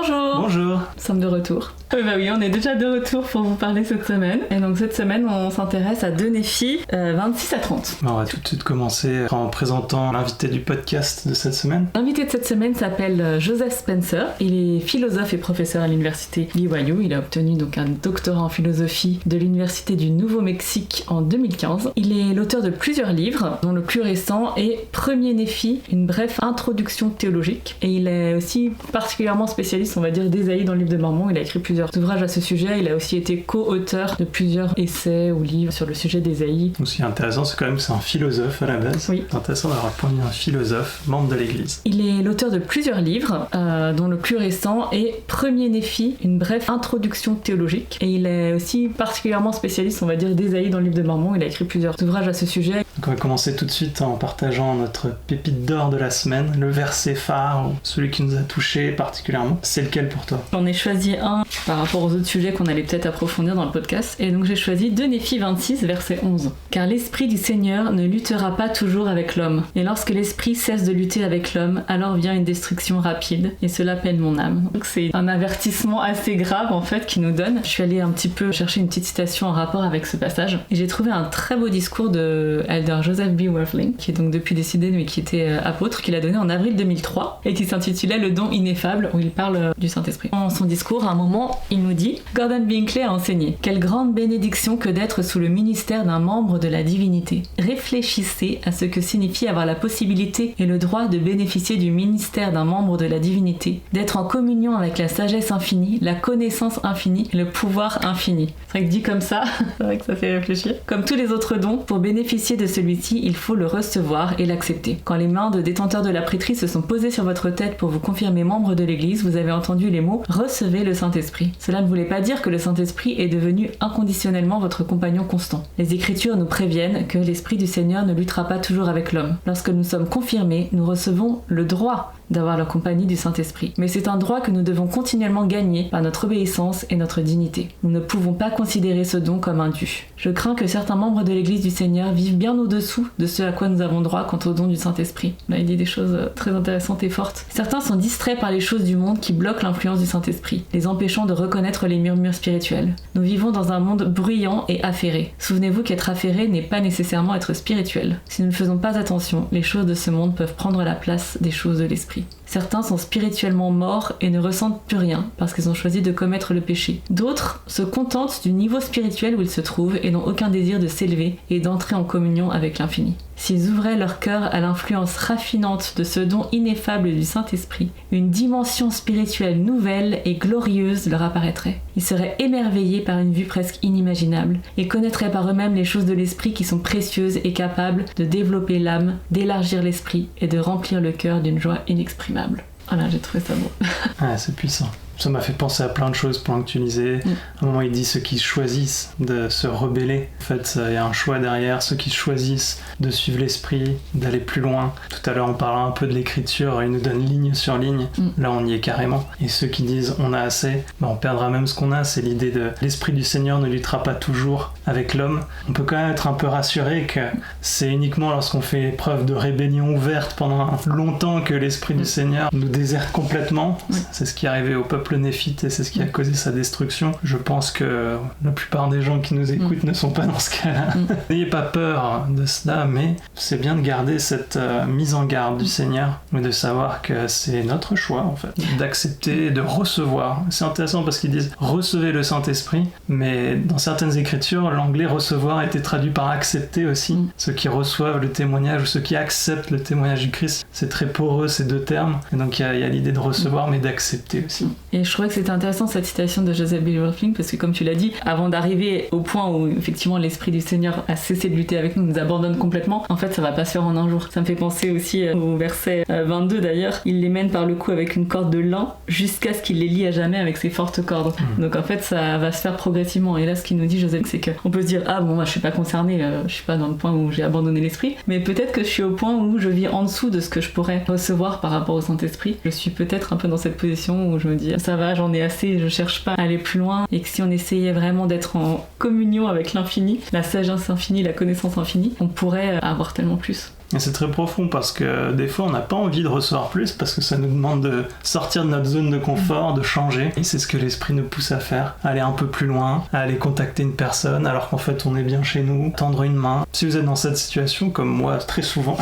Bonjour. Bonjour. Nous sommes de retour. Oui, on est déjà de retour pour vous parler cette semaine. Et donc cette semaine, on s'intéresse à deux NEFI 26 à 30. On va tout de suite commencer en présentant l'invité du podcast de cette semaine. L'invité de cette semaine s'appelle Joseph Spencer. Il est philosophe et professeur à l'université BYU. Il a obtenu donc un doctorat en philosophie de l'université du Nouveau-Mexique en 2015. Il est l'auteur de plusieurs livres, dont le plus récent est Premier NEFI, une brève introduction théologique. Et il est aussi particulièrement spécialiste, on va dire, d'Ésaïe dans le livre de Mormon. Il a écrit plusieurs ouvrages à ce sujet. Il a aussi été co-auteur de plusieurs essais ou livres sur le sujet d'Ésaïe. Donc, ce qui est intéressant, c'est quand même que c'est un philosophe à la base. Oui. C'est intéressant d'avoir point un philosophe, membre de l'Église. Il est l'auteur de plusieurs livres, dont le plus récent est Premier NEFI, une brève introduction théologique. Et il est aussi particulièrement spécialiste, on va dire, d'Ésaïe dans le livre de Mormon. Il a écrit plusieurs ouvrages à ce sujet. Donc on va commencer tout de suite en partageant notre pépite d'or de la semaine, le verset phare, celui qui nous a touché particulièrement. C'est lequel pour toi? J'en ai choisi un par rapport aux autres sujets qu'on allait peut-être approfondir dans le podcast. Et donc j'ai choisi 2 Néphi 26, verset 11. Car l'Esprit du Seigneur ne luttera pas toujours avec l'homme. Et lorsque l'Esprit cesse de lutter avec l'homme, alors vient une destruction rapide. Et cela peine mon âme. Donc c'est un avertissement assez grave en fait qu'il nous donne. Je suis allée un petit peu chercher une petite citation en rapport avec ce passage. Et j'ai trouvé un très beau discours de Elder Joseph B. Wirthlink, qui est donc depuis décédé mais qui était apôtre, qu'il a donné en avril 2003 et qui s'intitulait Le don ineffable, où il parle du Saint-Esprit. Dans son discours, à un moment, il nous dit « Gordon Binkley a enseigné. Quelle grande bénédiction que d'être sous le ministère d'un membre de la divinité. Réfléchissez à ce que signifie avoir la possibilité et le droit de bénéficier du ministère d'un membre de la divinité, d'être en communion avec la sagesse infinie, la connaissance infinie et le pouvoir infini. » C'est vrai que dit comme ça, c'est vrai que ça fait réfléchir. Comme tous les autres dons, pour bénéficier de celui-ci, il faut le recevoir et l'accepter. Quand les mains de détenteurs de la prêtrise se sont posées sur votre tête pour vous confirmer membre de l'Église, vous avez entendu les mots « Recevez le Saint-Esprit ». Cela ne voulait pas dire que le Saint-Esprit est devenu inconditionnellement votre compagnon constant. Les Écritures nous préviennent que l'Esprit du Seigneur ne luttera pas toujours avec l'homme. Lorsque nous sommes confirmés, nous recevons le droit d'avoir la compagnie du Saint-Esprit. Mais c'est un droit que nous devons continuellement gagner par notre obéissance et notre dignité. Nous ne pouvons pas considérer ce don comme un dû. Je crains que certains membres de l'Église du Seigneur vivent bien au-dessous de ce à quoi nous avons droit quant au don du Saint-Esprit. Là, il dit des choses très intéressantes et fortes. Certains sont distraits par les choses du monde qui bloquent l'influence du Saint-Esprit, les empêchant de reconnaître les murmures spirituels. Nous vivons dans un monde bruyant et affairé. Souvenez-vous qu'être affairé n'est pas nécessairement être spirituel. Si nous ne faisons pas attention, les choses de ce monde peuvent prendre la place des choses de l'Esprit. Certains sont spirituellement morts et ne ressentent plus rien parce qu'ils ont choisi de commettre le péché. D'autres se contentent du niveau spirituel où ils se trouvent et n'ont aucun désir de s'élever et d'entrer en communion avec l'infini. S'ils ouvraient leur cœur à l'influence raffinante de ce don ineffable du Saint-Esprit, une dimension spirituelle nouvelle et glorieuse leur apparaîtrait. Ils seraient émerveillés par une vue presque inimaginable et connaîtraient par eux-mêmes les choses de l'esprit qui sont précieuses et capables de développer l'âme, d'élargir l'esprit et de remplir le cœur d'une joie inexprimable. Voilà, j'ai trouvé ça beau. Ah, c'est puissant. Ça m'a fait penser à plein de choses pendant que tu lisais. À un moment, il dit ceux qui choisissent de se rebeller. En fait, il y a un choix derrière. Ceux qui choisissent de suivre l'esprit, d'aller plus loin. Tout à l'heure, on parlait un peu de l'écriture. Il nous donne ligne sur ligne. Là, on y est carrément. Et ceux qui disent on a assez, on perdra même ce qu'on a. C'est l'idée de l'esprit du Seigneur ne luttera pas toujours avec l'homme. On peut quand même être un peu rassuré que c'est uniquement lorsqu'on fait preuve de rébellion ouverte pendant longtemps que l'esprit du Seigneur nous déserte complètement. C'est ce qui est arrivé au peuple néphite et c'est ce qui a causé sa destruction. Je pense que la plupart des gens qui nous écoutent ne sont pas dans ce cas-là. N'ayez pas peur de cela, mais c'est bien de garder cette mise en garde du Seigneur, mais de savoir que c'est notre choix en fait, d'accepter et de recevoir. C'est intéressant parce qu'ils disent recevez le Saint-Esprit, mais dans certaines écritures, l'anglais recevoir a été traduit par accepter aussi. Ceux qui reçoivent le témoignage ou ceux qui acceptent le témoignage du Christ, c'est très poreux ces deux termes, et donc il y a l'idée de recevoir mais d'accepter aussi. Et je trouvais que c'était intéressant cette citation de Joseph B. Wirthlink parce que comme tu l'as dit, avant d'arriver au point où effectivement l'Esprit du Seigneur a cessé de lutter avec nous, nous abandonne complètement, en fait ça va pas se faire en un jour. Ça me fait penser aussi au verset 22 d'ailleurs, il les mène par le cou avec une corde de lin jusqu'à ce qu'il les lie à jamais avec ses fortes cordes. Donc en fait ça va se faire progressivement. Et là ce qu'il nous dit Joseph, c'est qu'on peut se dire ah bon moi je suis pas concerné, je suis pas dans le point où j'ai abandonné l'Esprit, mais peut-être que je suis au point où je vis en dessous de ce que je pourrais recevoir par rapport au Saint-Esprit. Je suis peut-être un peu dans cette position où je me dis ça va, j'en ai assez, je cherche pas à aller plus loin, et que si on essayait vraiment d'être en communion avec l'infini, la sagesse infinie, la connaissance infinie, on pourrait avoir tellement plus. Et c'est très profond parce que des fois on n'a pas envie de recevoir plus parce que ça nous demande de sortir de notre zone de confort, de changer. Et c'est ce que l'esprit nous pousse à faire, à aller un peu plus loin, à aller contacter une personne alors qu'en fait on est bien chez nous, tendre une main. Si vous êtes dans cette situation, comme moi très souvent,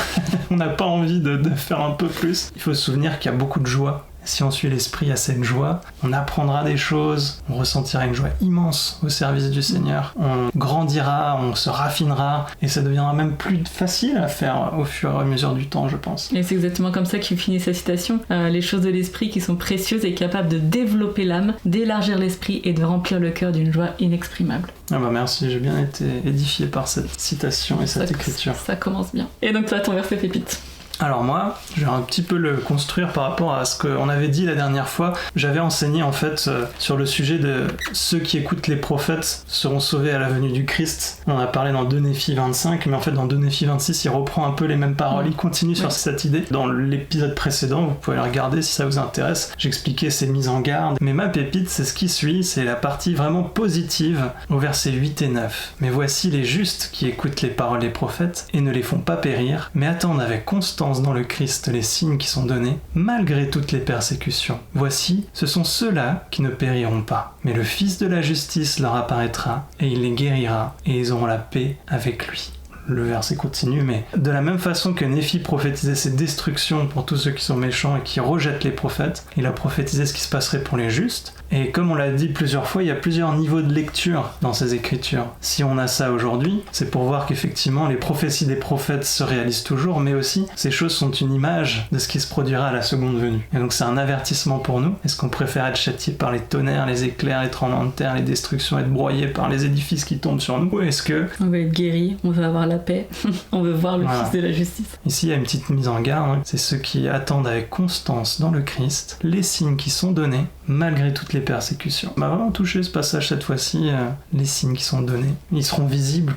on n'a pas envie de faire un peu plus. Il faut se souvenir qu'il y a beaucoup de joie. Si on suit l'esprit à cette joie, on apprendra des choses, on ressentira une joie immense au service du Seigneur, on grandira, on se raffinera, et ça deviendra même plus facile à faire au fur et à mesure du temps, je pense. Et c'est exactement comme ça qu'il finit sa citation. Les choses de l'esprit qui sont précieuses et capables de développer l'âme, d'élargir l'esprit et de remplir le cœur d'une joie inexprimable. Ah bah merci, j'ai bien été édifié par cette citation et cette écriture. Ça commence bien. Et donc toi, ton verset pépite. Alors moi, je vais un petit peu le construire par rapport à ce qu'on avait dit la dernière fois. J'avais enseigné en fait sur le sujet de ceux qui écoutent les prophètes seront sauvés à la venue du Christ. On en a parlé dans 2 Néphi 25, mais en fait dans 2 Néphi 26, il reprend un peu les mêmes paroles, il continue sur cette idée. Dans l'épisode précédent, vous pouvez le regarder si ça vous intéresse, j'expliquais ces mises en garde. Mais ma pépite, c'est ce qui suit, c'est la partie vraiment positive au verset 8 et 9. Mais voici les justes qui écoutent les paroles des prophètes et ne les font pas périr, mais attendent avec constance dans le Christ les signes qui sont donnés, malgré toutes les persécutions. Voici, ce sont ceux-là qui ne périront pas, mais le Fils de la justice leur apparaîtra, et il les guérira, et ils auront la paix avec lui. Le verset continue, mais de la même façon que Néphi prophétisait ses destructions pour tous ceux qui sont méchants et qui rejettent les prophètes, il a prophétisé ce qui se passerait pour les justes. Et comme on l'a dit plusieurs fois, il y a plusieurs niveaux de lecture dans ces écritures. Si on a ça aujourd'hui, c'est pour voir qu'effectivement les prophéties des prophètes se réalisent toujours, mais aussi ces choses sont une image de ce qui se produira à la seconde venue. Et donc c'est un avertissement pour nous. Est-ce qu'on préfère être châtié par les tonnerres, les éclairs, les tremblements de terre, les destructions, être broyé par les édifices qui tombent sur nous? Ou est-ce que on veut être guéri, on veut avoir la paix, on veut voir le Fils de la justice? Ici il y a une petite mise en garde, c'est ceux qui attendent avec constance dans le Christ les signes qui sont donnés malgré toutes les persécutions. M'a vraiment touché ce passage cette fois-ci, les signes qui sont donnés. Ils seront visibles.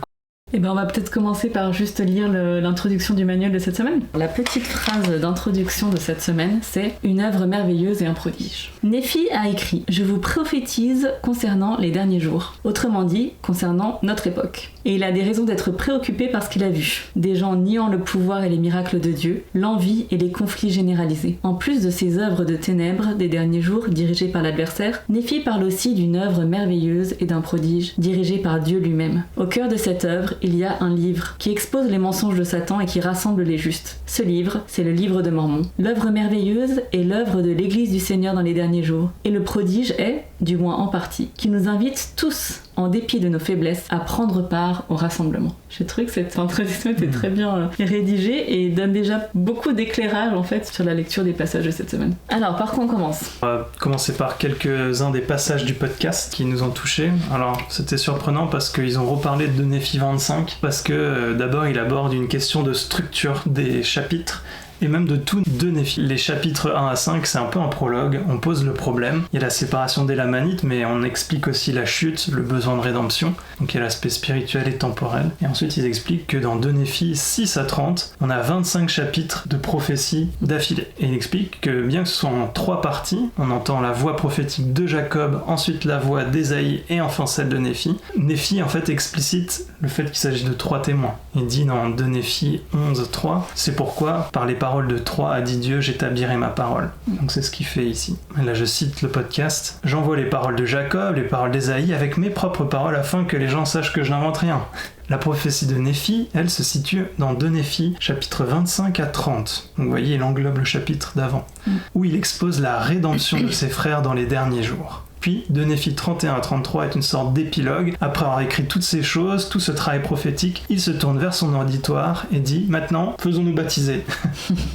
Eh bien, on va peut-être commencer par juste lire l'introduction du manuel de cette semaine. La petite phrase d'introduction de cette semaine, c'est « Une œuvre merveilleuse et un prodige ». Néphi a écrit « Je vous prophétise concernant les derniers jours », autrement dit, concernant notre époque. Et il a des raisons d'être préoccupé par ce qu'il a vu. Des gens niant le pouvoir et les miracles de Dieu, l'envie et les conflits généralisés. En plus de ces œuvres de ténèbres des derniers jours dirigées par l'adversaire, Néphi parle aussi d'une œuvre merveilleuse et d'un prodige dirigé par Dieu lui-même. Au cœur de cette œuvre, il y a un livre qui expose les mensonges de Satan et qui rassemble les justes. Ce livre, c'est le livre de Mormon. L'œuvre merveilleuse est l'œuvre de l'Église du Seigneur dans les derniers jours. Et le prodige est, du moins en partie, qui nous invite tous, en dépit de nos faiblesses, à prendre part au rassemblement. J'ai trouvé que cette introduction était très bien rédigée et donne déjà beaucoup d'éclairage en fait sur la lecture des passages de cette semaine. Alors, par quoi on commence ? On va commencer par quelques-uns des passages du podcast qui nous ont touchés. Alors, c'était surprenant parce qu'ils ont reparlé de Néphi 25, parce que d'abord il aborde une question de structure des chapitres et même de tout de Néphi. Les chapitres 1 à 5, c'est un peu un prologue, on pose le problème. Il y a la séparation des Lamanites, mais on explique aussi la chute, le besoin de rédemption. Donc il y a l'aspect spirituel et temporel. Et ensuite, ils expliquent que dans 2 Néphi 6 à 30, on a 25 chapitres de prophétie d'affilée. Et il explique que bien que ce soit en 3 parties, on entend la voix prophétique de Jacob, ensuite la voix d'Ésaïe et enfin celle de Néphi. Néphi, en fait, explicite le fait qu'il s'agit de 3 témoins. Il dit dans 2 Néphi 11, 3, c'est pourquoi, par les paroles de 3 a dit Dieu, j'établirai ma parole. Donc c'est ce qu'il fait ici. Et là je cite le podcast. J'envoie les paroles de Jacob, les paroles d'Ésaïe avec mes propres paroles afin que les gens sachent que je n'invente rien. La prophétie de Néphi, elle se situe dans 2 Néphi, chapitre 25 à 30. Donc vous voyez, il englobe le chapitre d'avant, où il expose la rédemption de ses frères dans les derniers jours. Puis, de Néphi 31 à 33 est une sorte d'épilogue. Après avoir écrit toutes ces choses, tout ce travail prophétique, il se tourne vers son auditoire et dit « Maintenant, faisons-nous baptiser.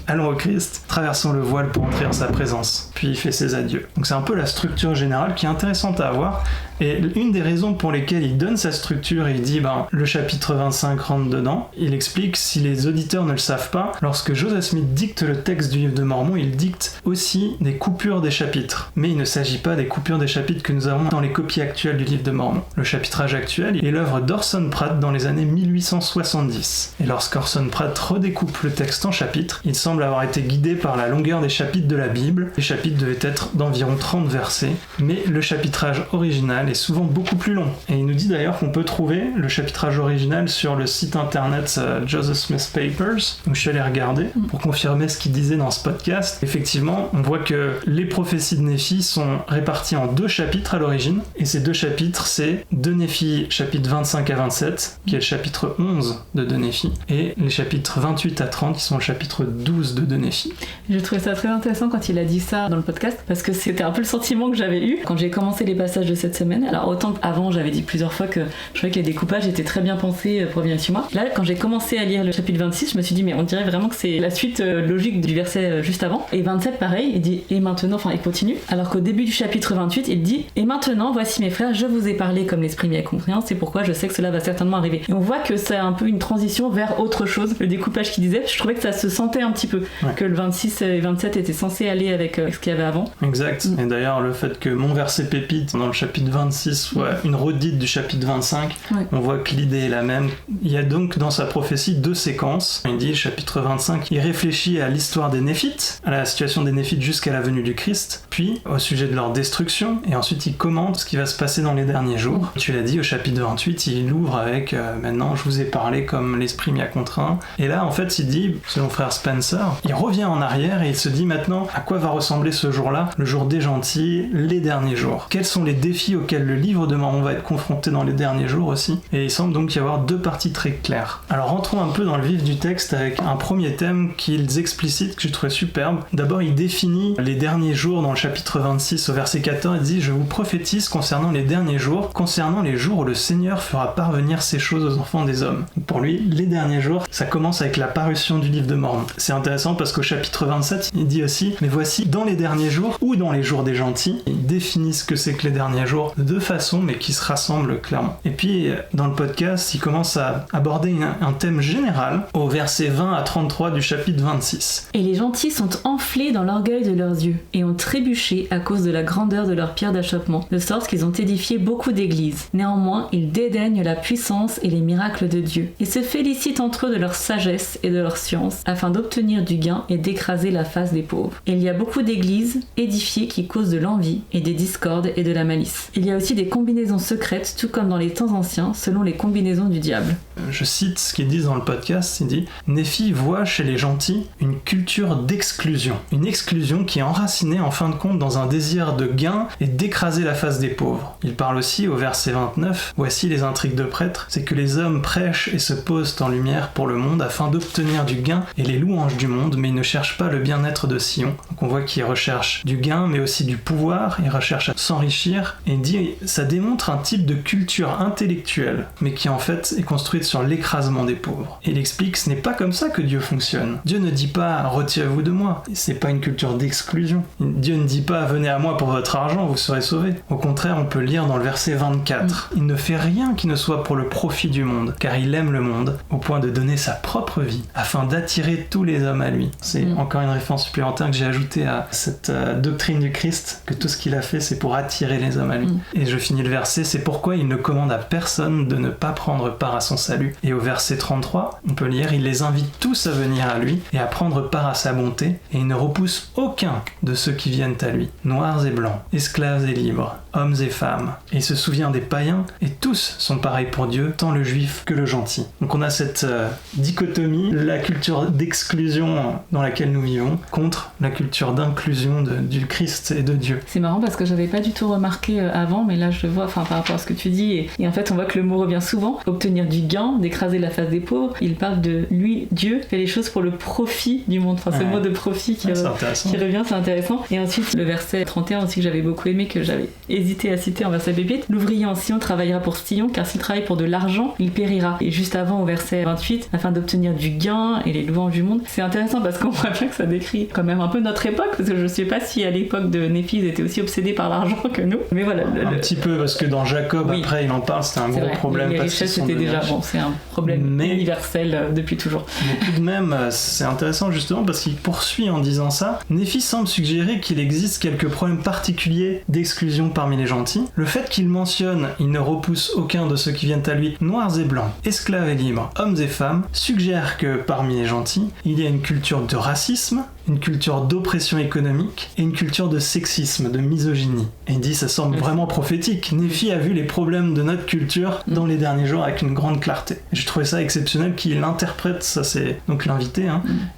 Allons au Christ, traversons le voile pour entrer en sa présence. » Puis il fait ses adieux. Donc c'est un peu la structure générale qui est intéressante à avoir. Et une des raisons pour lesquelles il donne sa structure, il dit le chapitre 25 rentre dedans, il explique, si les auditeurs ne le savent pas, lorsque Joseph Smith dicte le texte du livre de Mormon, il dicte aussi des coupures des chapitres. Mais il ne s'agit pas des coupures des chapitres chapitres que nous avons dans les copies actuelles du livre de Mormon. Le chapitrage actuel est l'œuvre d'Orson Pratt dans les années 1870. Et lorsqu'Orson Pratt redécoupe le texte en chapitres, il semble avoir été guidé par la longueur des chapitres de la Bible. Les chapitres devaient être d'environ 30 versets, mais le chapitrage original est souvent beaucoup plus long. Et il nous dit d'ailleurs qu'on peut trouver le chapitrage original sur le site internet Joseph Smith Papers, où je suis allé regarder pour confirmer ce qu'il disait dans ce podcast. Effectivement, on voit que les prophéties de Néphi sont réparties en 2 chapitres à l'origine, et ces 2 chapitres, c'est de Néphi chapitre 25 à 27, qui est le chapitre 11 de Néphi, et les chapitres 28 à 30, qui sont le chapitre 12 de Néphi. Je trouvais ça très intéressant quand il a dit ça dans le podcast, parce que c'était un peu le sentiment que j'avais eu quand j'ai commencé les passages de cette semaine. Alors autant qu'avant, j'avais dit plusieurs fois que je trouvais que les découpages étaient très bien pensés pour Bien chez moi. Là, quand j'ai commencé à lire le chapitre 26, je me suis dit, mais on dirait vraiment que c'est la suite logique du verset juste avant. Et 27, pareil, il dit, et maintenant, enfin, il continue. Alors qu'au début du chapitre 28, il dit, et maintenant, voici mes frères, je vous ai parlé comme l'esprit m'y a compris, c'est pourquoi je sais que cela va certainement arriver. Et on voit que c'est un peu une transition vers autre chose. Le découpage qu'il disait, je trouvais que ça se sentait un petit peu, que le 26 et 27 étaient censés aller avec ce qu'il y avait avant. Exact. Et d'ailleurs, le fait que mon verset pépite dans le chapitre 26 soit une redite du chapitre 25, on voit que l'idée est la même. Il y a donc dans sa prophétie 2 séquences. Il dit, chapitre 25, il réfléchit à l'histoire des Néphites, à la situation des Néphites jusqu'à la venue du Christ, puis au sujet de leur destruction, et ensuite il commente ce qui va se passer dans les derniers jours. Tu l'as dit, au chapitre 28, il ouvre avec maintenant je vous ai parlé comme l'esprit m'y a contraint. Et là, en fait, il dit, selon frère Spencer, il revient en arrière et il se dit maintenant à quoi va ressembler ce jour-là, le jour des gentils, les derniers jours. Quels sont les défis auxquels le livre de Mormon va être confronté dans les derniers jours aussi. Et il semble donc y avoir 2 parties très claires. Alors rentrons un peu dans le vif du texte avec un premier thème qu'ils explicitent que je trouvais superbe. D'abord, il définit les derniers jours dans le chapitre 26 au verset 14. Il dit, je vous prophétise concernant les derniers jours, concernant les jours où le Seigneur fera parvenir ces choses aux enfants des hommes. Pour lui, les derniers jours, ça commence avec la parution du livre de Mormon. C'est intéressant parce qu'au chapitre 27, il dit aussi, mais voici, dans les derniers jours ou dans les jours des gentils, il définit ce que c'est que les derniers jours de 2 façons, mais qui se rassemblent clairement. Et puis, dans le podcast, il commence à aborder un thème général au verset 20 à 33 du chapitre 26. Et les gentils sont enflés dans l'orgueil de leurs yeux, et ont trébuché à cause de la grandeur de leur pierre d'achoppement, de sorte qu'ils ont édifié beaucoup d'églises. Néanmoins, ils dédaignent la puissance et les miracles de Dieu, et se félicitent entre eux de leur sagesse et de leur science, afin d'obtenir du gain et d'écraser la face des pauvres. Et il y a beaucoup d'églises édifiées qui causent de l'envie, et des discordes et de la malice. Il y a aussi des combinaisons secrètes, tout comme dans les temps anciens, selon les combinaisons du diable. Je cite ce qu'ils disent dans le podcast, il dit « Néphi voit chez les gentils une culture d'exclusion. Une exclusion qui est enracinée en fin de compte dans un désir de gain et d'écraser la face des pauvres. » Il parle aussi au verset 29 « Voici les intrigues de prêtres, c'est que les hommes prêchent et se posent en lumière pour le monde afin d'obtenir du gain et les louanges du monde, mais ils ne cherchent pas le bien-être de Sion. » Donc on voit qu'ils recherchent du gain, mais aussi du pouvoir, ils recherchent à s'enrichir, et il dit « Ça démontre un type de culture intellectuelle, mais qui en fait est construite sur l'écrasement des pauvres. » Et il explique, ce n'est pas comme ça que Dieu fonctionne. Dieu ne dit pas « retirez-vous de moi ». C'est pas une culture d'exclusion. Dieu ne dit pas « venez à moi pour votre argent, vous serez sauvés ». Au contraire, on peut lire dans le verset 24 « Il ne fait rien qui ne soit pour le profit du monde, car il aime le monde, au point de donner sa propre vie, afin d'attirer tous les hommes à lui. » C'est encore une référence supplémentaire que j'ai ajoutée à cette doctrine du Christ, que tout ce qu'il a fait, c'est pour attirer les hommes à lui. Et je finis le verset, c'est pourquoi il ne commande à personne de ne pas prendre part à son salut. Et au verset 33, on peut lire, il les invite tous à venir à lui et à prendre part à sa bonté, et il ne repousse aucun de ceux qui viennent à lui, noirs et blancs, esclaves et libres, hommes et femmes. Et il se souvient des païens, et tous sont pareils pour Dieu, tant le juif que le gentil. Donc on a cette dichotomie, la culture d'exclusion dans laquelle nous vivons, contre la culture d'inclusion du Christ et de Dieu. C'est marrant parce que j'avais pas du tout remarqué avant, mais là je le vois, par rapport à ce que tu dis, et en fait on voit que le mot revient souvent, obtenir du gain, d'écraser la face des pauvres. Il parle de lui, Dieu, fait les choses pour le profit du monde. Enfin, ce mot de profit qui revient, c'est intéressant. Et ensuite, le verset 31 aussi que j'avais beaucoup aimé, que j'avais hésité à citer en verset pépite. L'ouvrier en Sion travaillera pour Sion, car s'il travaille pour de l'argent, il périra. Et juste avant, au verset 28, afin d'obtenir du gain et les louanges du monde. C'est intéressant parce qu'on voit bien que ça décrit quand même un peu notre époque, parce que je sais pas si à l'époque de Néphi, ils étaient aussi obsédés par l'argent que nous. Mais voilà. Un petit peu, parce que dans Jacob, après, il en parle, c'était un gros problème. Les richesses, c'était déjà, c'est un problème universel depuis toujours. Mais tout de même, c'est intéressant justement parce qu'il poursuit en disant ça. Néphi semble suggérer qu'il existe quelques problèmes particuliers d'exclusion parmi parmi les gentils, le fait qu'il mentionne « il ne repousse aucun de ceux qui viennent à lui, noirs et blancs, esclaves et libres, hommes et femmes », suggère que parmi les gentils, il y a une culture de racisme, une culture d'oppression économique et une culture de sexisme, de misogynie. Et il dit ça semble vraiment prophétique. Néphi a vu les problèmes de notre culture dans les derniers jours avec une grande clarté. Et j'ai trouvé ça exceptionnel qu'il interprète, ça c'est donc l'invité,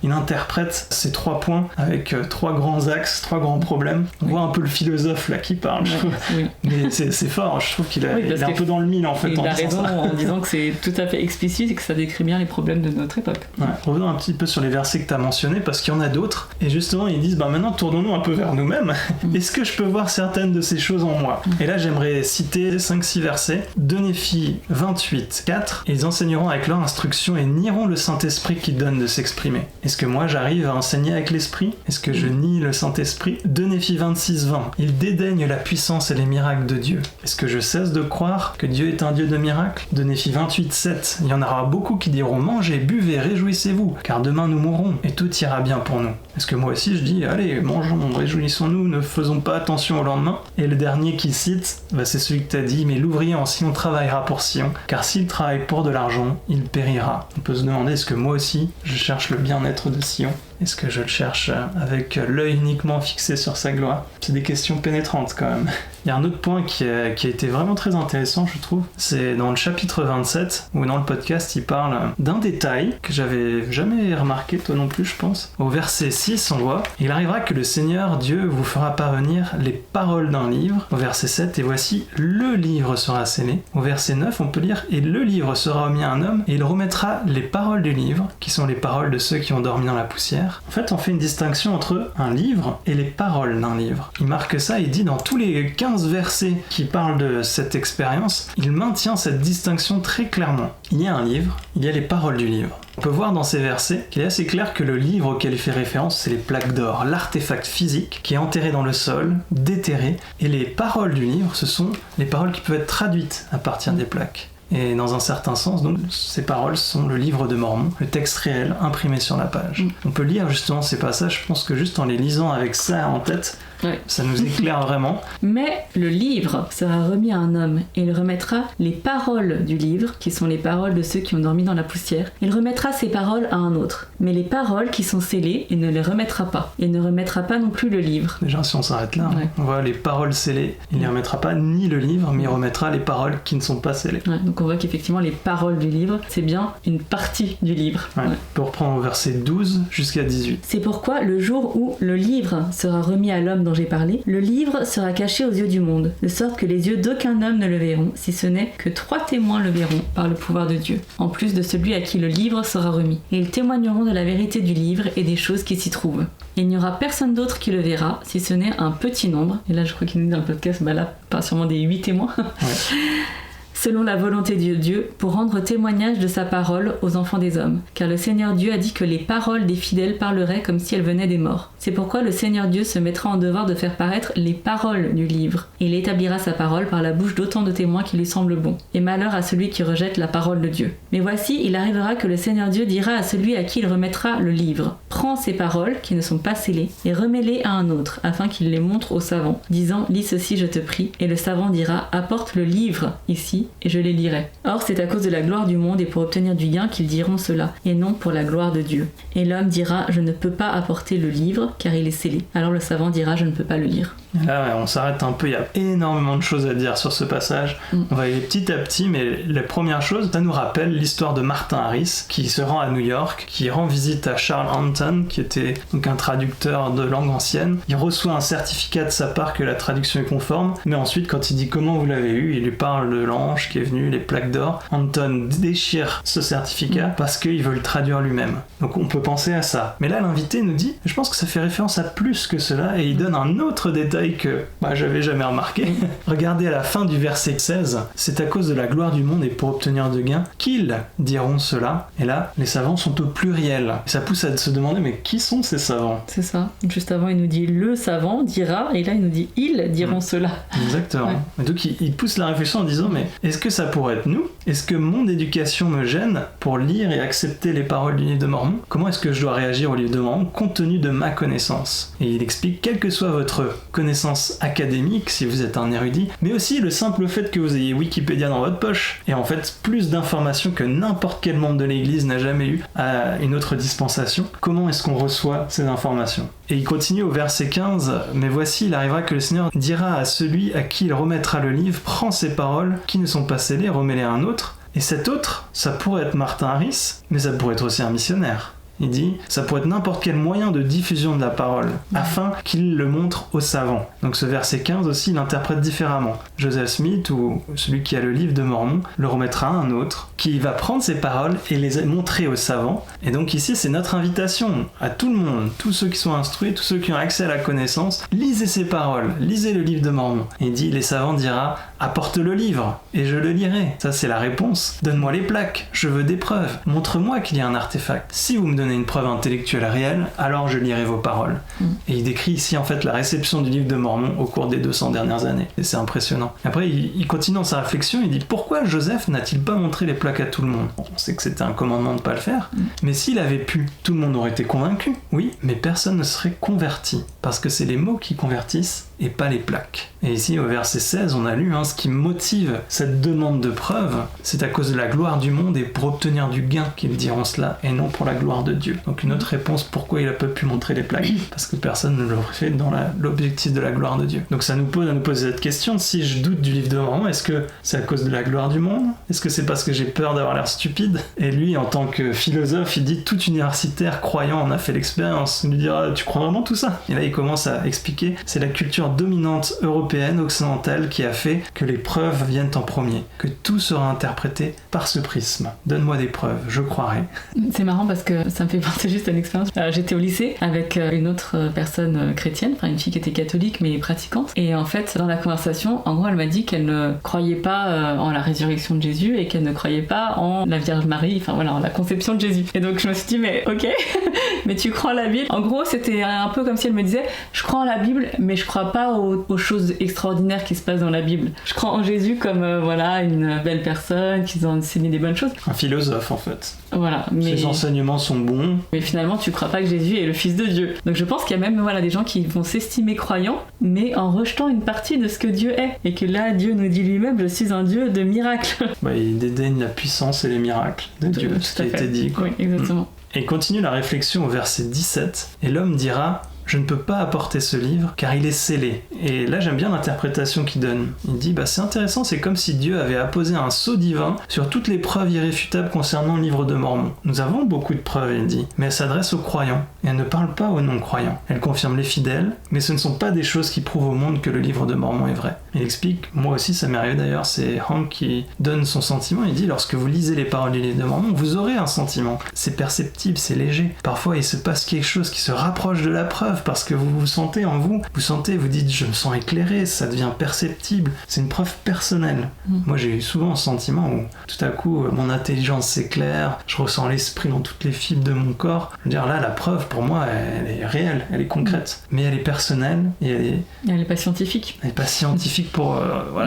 il interprète ces 3 points avec 3 grands axes, 3 grands problèmes. On voit un peu le philosophe là qui parle, je trouve. Mais c'est fort, je trouve qu'il est un peu dans le mille en fait. Il a raison en disant que c'est tout à fait explicite et que ça décrit bien les problèmes de notre époque. Ouais. Revenons un petit peu sur les versets que tu as mentionnés parce qu'il y en a d'autres. Et justement, ils disent, maintenant tournons-nous un peu vers nous-mêmes. Est-ce que je peux voir certaines de ces choses en moi ? Et là, j'aimerais citer 5-6 versets de Néphi 28, 4. Ils enseigneront avec leur instruction et nieront le Saint-Esprit qui donne de s'exprimer. Est-ce que moi, j'arrive à enseigner avec l'Esprit ? Est-ce que je nie le Saint-Esprit ? De Néphi 26, 20. Ils dédaignent la puissance et les miracles de Dieu. Est-ce que je cesse de croire que Dieu est un Dieu de miracles ? De Néphi 28, 7. Il y en aura beaucoup qui diront, mangez, buvez, réjouissez-vous, car demain nous mourrons et tout ira bien pour nous. Est-ce que moi aussi je dis, allez, mangeons, réjouissons-nous, ne faisons pas attention au lendemain. Et le dernier qui cite, c'est celui que tu as dit, mais l'ouvrier en Sion travaillera pour Sion, car s'il travaille pour de l'argent, il périra. On peut se demander, est-ce que moi aussi je cherche le bien-être de Sion ? Est-ce que je le cherche avec l'œil uniquement fixé sur sa gloire ? C'est des questions pénétrantes quand même. Il y a un autre point qui a été vraiment très intéressant, je trouve. C'est dans le chapitre 27, où dans le podcast, il parle d'un détail que j'avais jamais remarqué, toi non plus, je pense. Au verset 6, on voit « Il arrivera que le Seigneur Dieu vous fera parvenir les paroles d'un livre. » Au verset 7, « Et voici, le livre sera scellé. » Au verset 9, on peut lire « Et le livre sera remis à un homme, et il remettra les paroles du livre, qui sont les paroles de ceux qui ont dormi dans la poussière. » En fait, on fait une distinction entre un livre et les paroles d'un livre. Il marque ça, il dit dans tous les 15 versets qui parlent de cette expérience, il maintient cette distinction très clairement. Il y a un livre, il y a les paroles du livre. On peut voir dans ces versets qu'il est assez clair que le livre auquel il fait référence, c'est les plaques d'or, l'artefact physique qui est enterré dans le sol, déterré, et les paroles du livre, ce sont les paroles qui peuvent être traduites à partir des plaques. Et dans un certain sens, donc, ces paroles sont le livre de Mormon, le texte réel imprimé sur la page. On peut lire justement ces passages, je pense que juste en les lisant avec ça en tête, ça nous éclaire vraiment. Mais le livre sera remis à un homme et il remettra les paroles du livre, qui sont les paroles de ceux qui ont dormi dans la poussière. Il remettra ces paroles à un autre. Mais les paroles qui sont scellées, il ne les remettra pas. Il ne remettra pas non plus le livre. Déjà, si on s'arrête là, on voit les paroles scellées, il ne remettra pas ni le livre, mais il remettra les paroles qui ne sont pas scellées. Donc on voit qu'effectivement, les paroles du livre, c'est bien une partie du livre. Pour reprendre au verset 12 jusqu'à 18. C'est pourquoi le jour où le livre sera remis à l'homme dont j'ai parlé, le livre sera caché aux yeux du monde, de sorte que les yeux d'aucun homme ne le verront, si ce n'est que 3 témoins le verront par le pouvoir de Dieu, en plus de celui à qui le livre sera remis. Et ils témoigneront de la vérité du livre et des choses qui s'y trouvent. Et il n'y aura personne d'autre qui le verra, si ce n'est un petit nombre. Et là, je crois qu'il nous dit dans le podcast, là, pas sûrement des 8 témoins. Selon la volonté de Dieu, pour rendre témoignage de sa parole aux enfants des hommes. Car le Seigneur Dieu a dit que les paroles des fidèles parleraient comme si elles venaient des morts. C'est pourquoi le Seigneur Dieu se mettra en devoir de faire paraître les paroles du livre. Et il établira sa parole par la bouche d'autant de témoins qui lui semblent bons. Et malheur à celui qui rejette la parole de Dieu. Mais voici, il arrivera que le Seigneur Dieu dira à celui à qui il remettra le livre. Prends ces paroles, qui ne sont pas scellées, et remets-les à un autre, afin qu'il les montre au savant, disant, lis ceci, je te prie. Et le savant dira, apporte le livre ici, et je les lirai. Or, c'est à cause de la gloire du monde et pour obtenir du gain qu'ils diront cela, et non pour la gloire de Dieu. Et l'homme dira, je ne peux pas apporter le livre, car il est scellé. Alors le savant dira, je ne peux pas le lire. Là, on s'arrête un peu, il y a énormément de choses à dire sur ce passage. On va aller petit à petit, mais la première chose, ça nous rappelle l'histoire de Martin Harris, qui se rend à New York, qui rend visite à Charles Hampton, qui était donc un traducteur de langue ancienne. Il reçoit un certificat de sa part que la traduction est conforme, mais ensuite, quand il dit comment vous l'avez eu, il lui parle de l'ange qui est venu, les plaques d'or. Hampton déchire ce certificat parce qu'il veut le traduire lui-même. Donc on peut penser à ça. Mais là, l'invité nous dit, je pense que ça fait référence à plus que cela, et il donne un autre détail que j'avais jamais remarqué. Regardez à la fin du verset 16, c'est à cause de la gloire du monde et pour obtenir de gain qu'ils diront cela. Et là, les savants sont au pluriel. Et ça pousse à se demander, mais qui sont ces savants ? C'est ça. Juste avant, il nous dit le savant dira, et là, il nous dit ils diront cela. Exactement. Et donc, il pousse la réflexion en disant, mais est-ce que ça pourrait être nous ? Est-ce que mon éducation me gêne pour lire et accepter les paroles du livre de Mormon ? Comment est-ce que je dois réagir au livre de Mormon compte tenu de ma connaissance ? Et il explique, quelle que soit votre connaissance connaissances académiques si vous êtes un érudit, mais aussi le simple fait que vous ayez Wikipédia dans votre poche, et en fait plus d'informations que n'importe quel membre de l'Église n'a jamais eu à une autre dispensation. Comment est-ce qu'on reçoit ces informations ? Et il continue au verset 15, « Mais voici, il arrivera que le Seigneur dira à celui à qui il remettra le livre, prends ces paroles qui ne sont pas scellées, remets-les à un autre. » Et cet autre, ça pourrait être Martin Harris, mais ça pourrait être aussi un missionnaire. Il dit, ça pourrait être n'importe quel moyen de diffusion de la parole, afin qu'il le montre aux savants. Donc ce verset 15 aussi, il l'interprète différemment. Joseph Smith, ou celui qui a le livre de Mormon, le remettra à un autre, qui va prendre ces paroles et les montrer aux savants. Et donc ici, c'est notre invitation à tout le monde, tous ceux qui sont instruits, tous ceux qui ont accès à la connaissance, lisez ces paroles, lisez le livre de Mormon. Et il dit, les savants dira, apporte le livre, et je le lirai. Ça, c'est la réponse. Donne-moi les plaques, je veux des preuves. Montre-moi qu'il y a un artefact. Si vous me donnez une preuve intellectuelle réelle, alors je lirai vos paroles. Et il décrit ici en fait la réception du livre de Mormon au cours des 200 dernières années. Et c'est impressionnant. Après, il continue dans sa réflexion, il dit pourquoi Joseph n'a-t-il pas montré les plaques à tout le monde ? On sait que c'était un commandement de ne pas le faire, mais s'il avait pu, tout le monde aurait été convaincu. Oui, mais personne ne serait converti, parce que c'est les mots qui convertissent et pas les plaques. Et ici, au verset 16, on a lu ce qui motive cette demande de preuve, c'est à cause de la gloire du monde et pour obtenir du gain qu'ils diront cela, et non pour la gloire de Dieu. Donc une autre réponse, pourquoi il n'a pas pu montrer les plaques ? Parce que personne ne l'aurait fait dans l'objectif de la gloire de Dieu. Donc ça nous pose à nous poser cette question, si je doute du livre de Mormon, est-ce que c'est à cause de la gloire du monde ? Est-ce que c'est parce que j'ai peur d'avoir l'air stupide ? Et lui, en tant que philosophe, il dit, tout universitaire croyant en a fait l'expérience. Il lui dira, tu crois vraiment tout ça ? Et là, il commence à expliquer, c'est la culture dominante européenne, occidentale, qui a fait que les preuves viennent en premier, que tout sera interprété par ce prisme. Donne-moi des preuves, je croirai. C'est marrant parce que ça me fait penser juste à une expérience. J'étais au lycée avec une autre personne chrétienne, enfin une fille qui était catholique mais pratiquante, et en fait dans la conversation, en gros elle m'a dit qu'elle ne croyait pas en la résurrection de Jésus et qu'elle ne croyait pas en la Vierge Marie, enfin voilà, en la conception de Jésus. Et donc je me suis dit mais ok, mais tu crois en la Bible ? En gros c'était un peu comme si elle me disait je crois en la Bible mais je crois pas aux choses extraordinaires qui se passent dans la Bible. Je crois en Jésus comme voilà une belle personne qui nous a enseigné des bonnes choses. Un philosophe en fait. Voilà, mais... Ses enseignements sont bons. Mais finalement tu crois pas que Jésus est le fils de Dieu. Donc je pense qu'il y a même des gens qui vont s'estimer croyants mais en rejetant une partie de ce que Dieu est. Et que là Dieu nous dit lui-même je suis un Dieu de miracles. Il dédaigne la puissance et les miracles de Dieu, ce qui a été dit. Oui, exactement. Et continue la réflexion au verset 17. Et l'homme dira... Je ne peux pas apporter ce livre car il est scellé. Et là j'aime bien l'interprétation qu'il donne. Il dit c'est intéressant, c'est comme si Dieu avait apposé un sceau divin sur toutes les preuves irréfutables concernant le livre de Mormon. Nous avons beaucoup de preuves, il dit, mais elle s'adresse aux croyants et elle ne parle pas aux non-croyants. Elle confirme les fidèles, mais ce ne sont pas des choses qui prouvent au monde que le livre de Mormon est vrai. Il explique, moi aussi ça m'est arrivé d'ailleurs, c'est Hank qui donne son sentiment, il dit lorsque vous lisez les paroles du livre de Mormon, vous aurez un sentiment. C'est perceptible, c'est léger. Parfois il se passe quelque chose qui se rapproche de la preuve parce que vous vous sentez en vous, vous dites je me sens éclairé, ça devient perceptible, c'est une preuve personnelle. Moi j'ai eu souvent ce sentiment où tout à coup mon intelligence s'éclaire, je ressens l'esprit dans toutes les fibres de mon corps. Je veux dire là la preuve pour moi elle est réelle, elle est concrète, mais elle est personnelle et elle est pas scientifique. Elle est pas scientifique pour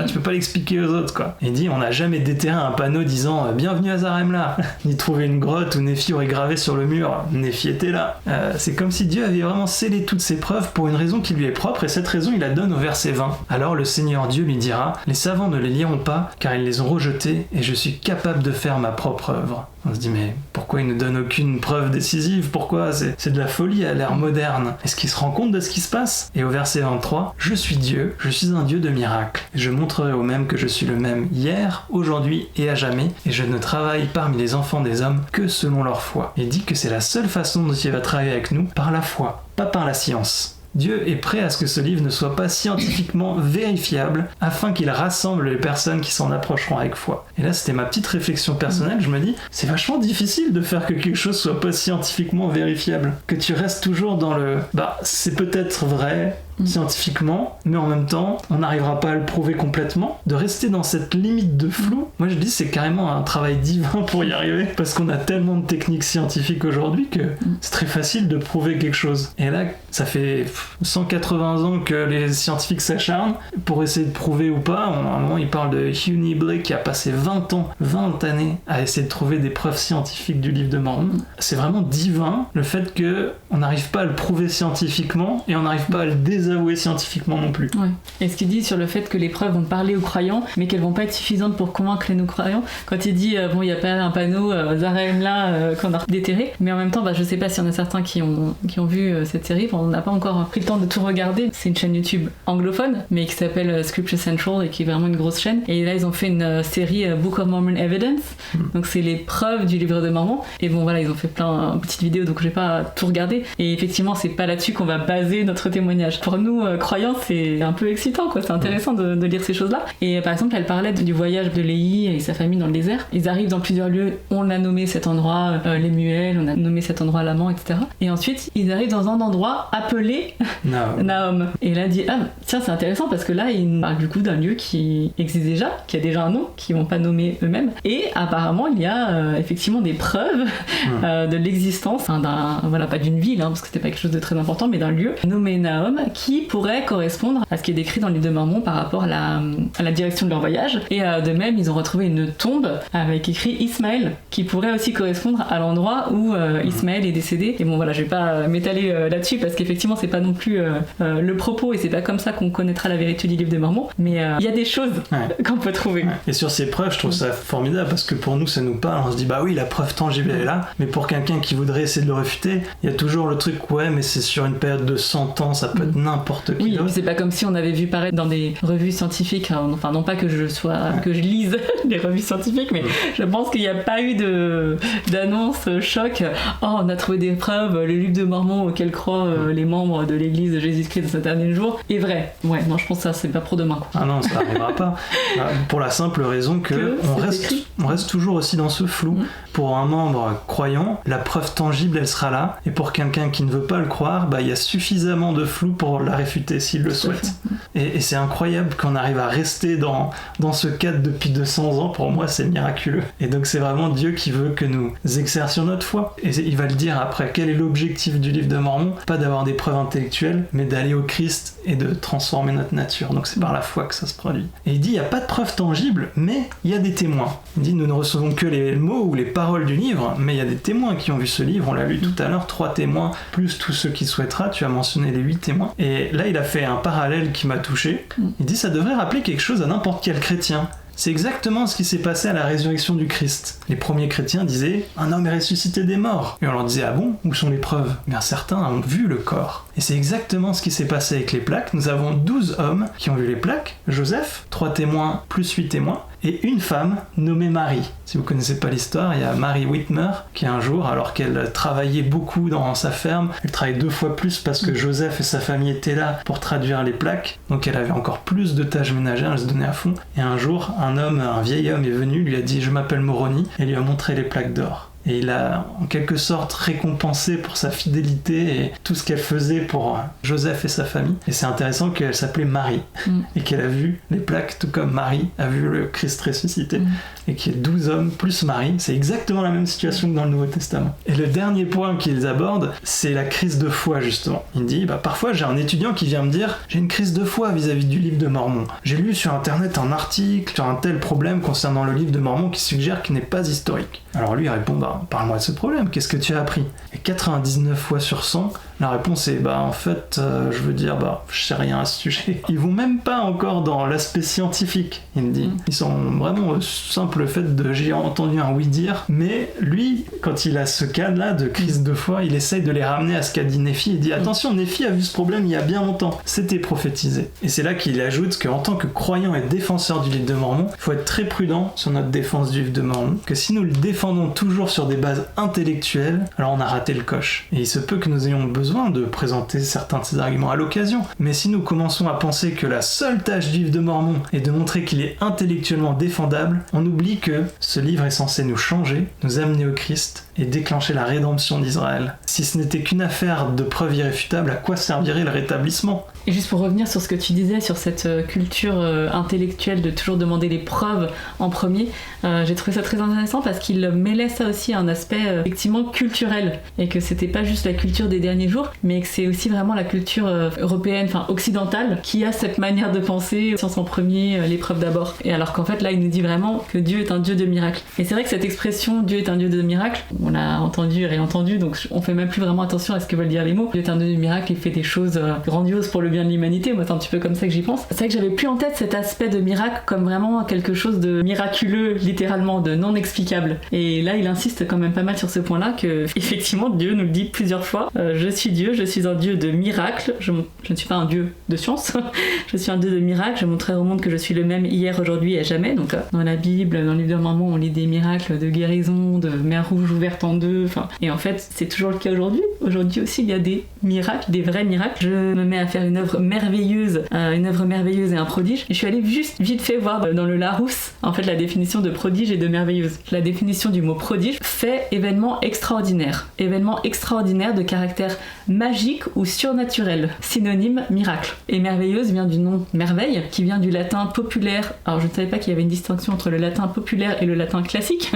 tu peux pas l'expliquer aux autres quoi. Il dit on n'a jamais déterré un panneau disant bienvenue à Zaremla, ni trouvé une grotte où Néphi aurait gravé sur le mur, Néphi était là. C'est comme si Dieu avait vraiment scellé toutes ces preuves pour une raison qui lui est propre, et cette raison il la donne au verset 20. Alors le Seigneur Dieu lui dira, les savants ne les liront pas car ils les ont rejetés et je suis capable de faire ma propre œuvre. On se dit mais pourquoi il ne donne aucune preuve décisive ? Pourquoi ? C'est de la folie à l'ère moderne. Est-ce qu'il se rend compte de ce qui se passe ? Et au verset 23, je suis Dieu, je suis un Dieu de miracles. Et je montrerai aux mêmes que je suis le même hier, aujourd'hui et à jamais, et je ne travaille parmi les enfants des hommes que selon leur foi. Il dit que c'est la seule façon dont il va travailler avec nous, par la foi, pas par la science. Dieu est prêt à ce que ce livre ne soit pas scientifiquement vérifiable afin qu'il rassemble les personnes qui s'en approcheront avec foi. Et là, c'était ma petite réflexion personnelle. Je me dis, c'est vachement difficile de faire que quelque chose soit pas scientifiquement vérifiable. Que tu restes toujours dans le... c'est peut-être vrai scientifiquement, mais en même temps, on n'arrivera pas à le prouver complètement. De rester dans cette limite de flou, moi je dis c'est carrément un travail divin pour y arriver, parce qu'on a tellement de techniques scientifiques aujourd'hui que c'est très facile de prouver quelque chose. Et là, ça fait 180 ans que les scientifiques s'acharnent pour essayer de prouver ou pas. À un moment, ils parlent de Hugh Nibley qui a passé 20 années à essayer de trouver des preuves scientifiques du livre de Mormon. C'est vraiment divin, le fait qu'on n'arrive pas à le prouver scientifiquement et on n'arrive pas à le désavouer désavouées scientifiquement non plus. Ouais. Et ce qu'il dit sur le fait que les preuves vont parler aux croyants, mais qu'elles vont pas être suffisantes pour convaincre les non-croyants, quand il dit bon, il n'y a pas un panneau Zarem là qu'on a déterré, mais en même temps, je sais pas s'il y en a certains qui ont vu cette série, on n'a pas encore pris le temps de tout regarder. C'est une chaîne YouTube anglophone, mais qui s'appelle Scripture Central et qui est vraiment une grosse chaîne. Et là, ils ont fait une série Book of Mormon Evidence, donc c'est les preuves du livre de Mormon. Et bon, voilà, ils ont fait plein de petites vidéos, donc je vais pas tout regarder. Et effectivement, c'est pas là-dessus qu'on va baser notre témoignage. Pour nous, croyants, c'est un peu excitant, quoi. C'est intéressant de lire ces choses-là. Et par exemple, elle parlait du voyage de Léhi et sa famille dans le désert. Ils arrivent dans plusieurs lieux. On l'a nommé cet endroit les Muels, on a nommé cet endroit l'Amant, etc. Et ensuite, ils arrivent dans un endroit appelé Nahom. Et là, elle dit tiens, c'est intéressant parce que là, ils parlent du coup d'un lieu qui existe déjà, qui a déjà un nom, qu'ils vont pas nommer eux-mêmes. Et apparemment, il y a effectivement des preuves de l'existence pas d'une ville, parce que c'était pas quelque chose de très important, mais d'un lieu nommé Nahom qui pourrait correspondre à ce qui est décrit dans le livre de Mormon par rapport à la direction de leur voyage. Et de même, ils ont retrouvé une tombe avec écrit Ismaël qui pourrait aussi correspondre à l'endroit où Ismaël est décédé. Et bon, voilà, je vais pas m'étaler là-dessus parce qu'effectivement, c'est pas non plus le propos et c'est pas comme ça qu'on connaîtra la vérité du livre de Mormon, mais il y a des choses qu'on peut trouver. Et sur ces preuves, je trouve ça formidable parce que pour nous, ça nous parle. On se dit, bah oui, la preuve tangible, elle est là. Mais pour quelqu'un qui voudrait essayer de le réfuter, il y a toujours le truc, mais c'est sur une période de 100 ans, ça peut être n'importe qui. Oui, et puis c'est pas comme si on avait vu paraître dans des revues scientifiques, enfin non pas que je lise les revues scientifiques, mais je pense qu'il n'y a pas eu d'annonce choc. On a trouvé des preuves, le livre de Mormon auquel croient les membres de l'église de Jésus-Christ de ce dernier jour est vrai. Ouais, non, je pense que ça, c'est pas pour demain, quoi. Ah non, ça n'arrivera pas. Pour la simple raison on reste toujours aussi dans ce flou. Pour un membre croyant, la preuve tangible, elle sera là. Et pour quelqu'un qui ne veut pas le croire, il y a suffisamment de flou pour la réfuter s'il le souhaite. Et c'est incroyable qu'on arrive à rester dans ce cadre depuis 200 ans. Pour moi, c'est miraculeux. Et donc, c'est vraiment Dieu qui veut que nous exercions notre foi. Et il va le dire après. Quel est l'objectif du livre de Mormon ? Pas d'avoir des preuves intellectuelles, mais d'aller au Christ et de transformer notre nature. Donc, c'est par la foi que ça se produit. Et il dit, il n'y a pas de preuves tangibles, mais il y a des témoins. Il dit, nous ne recevons que les mots ou les paroles du livre, mais il y a des témoins qui ont vu ce livre. On l'a lu tout à l'heure, 3 témoins, plus tous ceux qui souhaitera. Tu as mentionné les 8 témoins. Et là, il a fait un parallèle qui m'a touché. Il dit, ça devrait rappeler quelque chose à n'importe quel chrétien. C'est exactement ce qui s'est passé à la résurrection du Christ. Les premiers chrétiens disaient « Un homme est ressuscité des morts ». Et on leur disait « Ah bon ? Où sont les preuves ?» Bien certains ont vu le corps. Et c'est exactement ce qui s'est passé avec les plaques. Nous avons 12 hommes qui ont vu les plaques. Joseph, 3 témoins plus 8 témoins. Et une femme nommée Marie. Si vous connaissez pas l'histoire, il y a Marie Whitmer qui un jour, alors qu'elle travaillait beaucoup dans sa ferme, elle travaillait 2 fois plus parce que Joseph et sa famille étaient là pour traduire les plaques. Donc elle avait encore plus de tâches ménagères, elle se donnait à fond. Et un jour, un vieil homme est venu, lui a dit « Je m'appelle Moroni » et lui a montré les plaques d'or. Et il a en quelque sorte récompensé pour sa fidélité et tout ce qu'elle faisait pour Joseph et sa famille. Et c'est intéressant qu'elle s'appelait Marie et qu'elle a vu les plaques tout comme Marie a vu le Christ ressuscité. Et qu'il y ait 12 hommes plus Marie, c'est exactement la même situation que dans le Nouveau Testament. Et le dernier point qu'ils abordent, c'est la crise de foi justement. Il dit, parfois j'ai un étudiant qui vient me dire « J'ai une crise de foi vis-à-vis du livre de Mormon. J'ai lu sur internet un article sur un tel problème concernant le livre de Mormon qui suggère qu'il n'est pas historique. » Alors lui il répond « Parle-moi de ce problème, qu'est-ce que tu as appris ?» Et 99 fois sur 100, la réponse est en fait, je sais rien à ce sujet. Ils vont même pas encore dans l'aspect scientifique, il me dit. Ils sont vraiment simple fait de j'ai entendu un oui dire, mais lui, quand il a ce cas-là de crise de foi, il essaye de les ramener à ce qu'a dit Néphi. Il dit attention, Néphi a vu ce problème il y a bien longtemps, c'était prophétisé. Et c'est là qu'il ajoute qu'en tant que croyant et défenseur du livre de Mormon, il faut être très prudent sur notre défense du livre de Mormon, que si nous le défendons toujours sur des bases intellectuelles, alors on a raté le coche. Et il se peut que nous ayons besoin de présenter certains de ces arguments à l'occasion, mais si nous commençons à penser que la seule tâche du livre de Mormon est de montrer qu'il est intellectuellement défendable, on oublie que ce livre est censé nous changer, nous amener au Christ et déclencher la rédemption d'Israël. Si ce n'était qu'une affaire de preuves irréfutables, à quoi servirait le rétablissement ? Et juste pour revenir sur ce que tu disais, sur cette culture intellectuelle de toujours demander les preuves en premier, j'ai trouvé ça très intéressant parce qu'il mêlait ça aussi à un aspect effectivement culturel, et que c'était pas juste la culture des derniers jours, jours, mais que c'est aussi vraiment la culture européenne, enfin occidentale, qui a cette manière de penser, science en premier, l'épreuve d'abord. Et alors qu'en fait là il nous dit vraiment que Dieu est un Dieu de miracles. Et c'est vrai que cette expression Dieu est un Dieu de miracles, on l'a entendu et réentendu, donc on fait même plus vraiment attention à ce que veulent dire les mots. Dieu est un Dieu de miracles, il fait des choses grandioses pour le bien de l'humanité, moi c'est un petit peu comme ça que j'y pense. C'est vrai que j'avais plus en tête cet aspect de miracle comme vraiment quelque chose de miraculeux, littéralement, de non explicable. Et là il insiste quand même pas mal sur ce point-là, que effectivement Dieu nous le dit plusieurs fois, je suis Dieu, je suis un Dieu de miracles, je ne suis pas un Dieu de science, je suis un Dieu de miracles, je montrerai au monde que je suis le même hier, aujourd'hui et à jamais. Donc dans la Bible, dans le livre de Mormon, on lit des miracles de guérison, de mer rouge ouverte en deux, et en fait c'est toujours le cas aujourd'hui. Aujourd'hui aussi il y a des miracles, des vrais miracles. Je me mets à faire une œuvre merveilleuse et un prodige. Et je suis allée juste vite fait voir dans le Larousse en fait la définition de prodige et de merveilleuse. La définition du mot prodige fait événement extraordinaire de caractère magique ou surnaturel, synonyme miracle. Et merveilleuse vient du nom merveille, qui vient du latin populaire. Alors je ne savais pas qu'il y avait une distinction entre le latin populaire et le latin classique,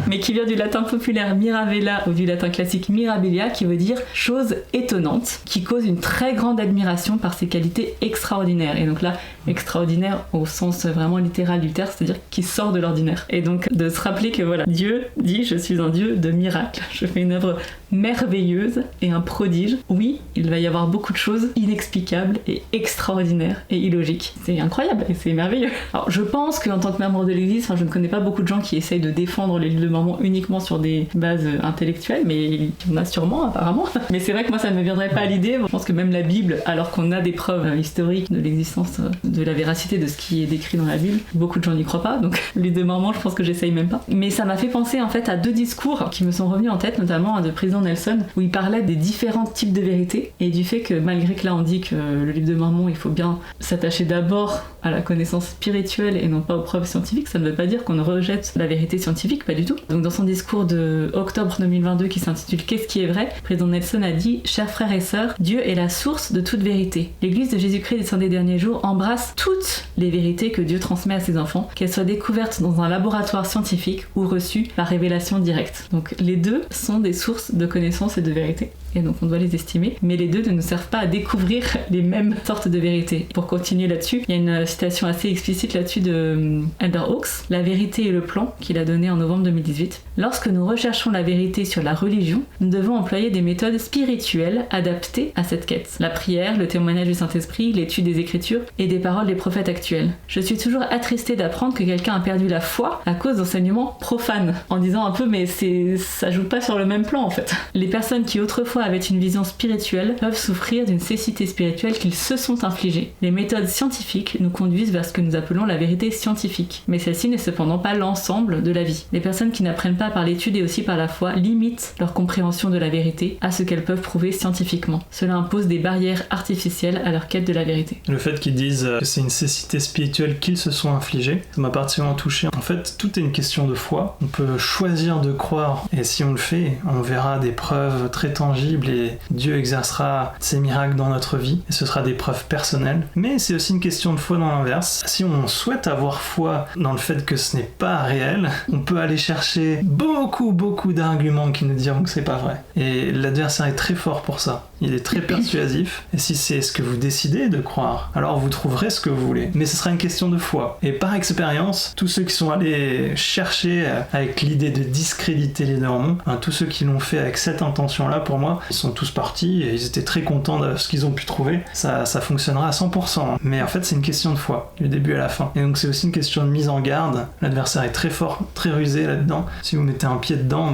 mais qui vient du latin populaire miravella ou du latin classique mirabilia, qui veut dire chose étonnante, qui cause une très grande admiration par ses qualités extraordinaires. Et donc là, extraordinaire au sens vraiment littéral du terme, c'est-à-dire qui sort de l'ordinaire. Et donc de se rappeler que voilà, Dieu dit je suis un Dieu de miracles, je fais une œuvre merveilleuse et un prodige. Oui, il va y avoir beaucoup de choses inexplicables et extraordinaires et illogiques. C'est incroyable et c'est merveilleux. Alors je pense qu'en tant que membre de l'église, je ne connais pas beaucoup de gens qui essayent de défendre les livres de Mormon uniquement sur des bases intellectuelles, mais il y en a sûrement apparemment. Mais c'est vrai que moi ça ne me viendrait pas à l'idée. Je pense que même la Bible, alors qu'on a des preuves historiques de l'existence, de la véracité de ce qui est décrit dans la Bible, beaucoup de gens n'y croient pas, donc le livre de Mormon je pense que j'essaye même pas. Mais ça m'a fait penser en fait à deux discours qui me sont revenus en tête, notamment un de président Nelson, où il parlait des différents types de vérité et du fait que malgré que là on dit que le livre de Mormon il faut bien s'attacher d'abord à la connaissance spirituelle et non pas aux preuves scientifiques, ça ne veut pas dire qu'on rejette la vérité scientifique, pas du tout. Donc dans son discours de octobre 2022 qui s'intitule Qu'est-ce qui est vrai, le président Nelson a dit: chers frères et sœurs, Dieu est la source de toute vérité. L'église de Jésus-Christ des Saints des derniers jours embrasse toutes les vérités que Dieu transmet à ses enfants, qu'elles soient découvertes dans un laboratoire scientifique ou reçues par révélation directe. Donc les deux sont des sources de connaissances et de vérité, et donc on doit les estimer, mais les deux ne nous servent pas à découvrir les mêmes sortes de vérités. Pour continuer là-dessus, il y a une citation assez explicite là-dessus de Elder Hawks, La vérité et le plan, qu'il a donné en novembre 2018. Lorsque nous recherchons la vérité sur la religion, nous devons employer des méthodes spirituelles adaptées à cette quête. La prière, le témoignage du Saint-Esprit, l'étude des Écritures et des paroles des prophètes actuels. Je suis toujours attristée d'apprendre que quelqu'un a perdu la foi à cause d'enseignements profanes, en disant un peu mais ça joue pas sur le même plan en fait. Les personnes qui autrefois avaient une vision spirituelle peuvent souffrir d'une cécité spirituelle qu'ils se sont infligée. Les méthodes scientifiques nous conduisent vers ce que nous appelons la vérité scientifique, mais celle-ci n'est cependant pas l'ensemble de la vie. Les personnes qui n'apprennent pas par l'étude et aussi par la foi limitent leur compréhension de la vérité à ce qu'elles peuvent prouver scientifiquement. Cela impose des barrières artificielles à leur quête de la vérité. Le fait qu'ils disent que c'est une cécité spirituelle qu'ils se sont infligés, ça m'a particulièrement touché. En fait, tout est une question de foi. On peut choisir de croire, et si on le fait, on verra des preuves très tangibles et Dieu exercera ses miracles dans notre vie, et ce sera des preuves personnelles. Mais c'est aussi une question de foi dans l'inverse. Si on souhaite avoir foi dans le fait que ce n'est pas réel, on peut aller chercher beaucoup d'arguments qui nous diront que c'est pas vrai. Et l'adversaire est très fort pour ça. Il est très persuasif, et si c'est ce que vous décidez de croire, alors vous trouverez ce que vous voulez. Mais ce sera une question de foi. Et par expérience, tous ceux qui sont allés chercher avec l'idée de discréditer les Mormons, tous ceux qui l'ont fait avec cette intention-là, pour moi, ils sont tous partis et ils étaient très contents de ce qu'ils ont pu trouver. Ça fonctionnera à 100%. Mais en fait, c'est une question de foi, du début à la fin. Et donc c'est aussi une question de mise en garde. L'adversaire est très fort, très rusé là-dedans. Si vous mettez un pied dedans,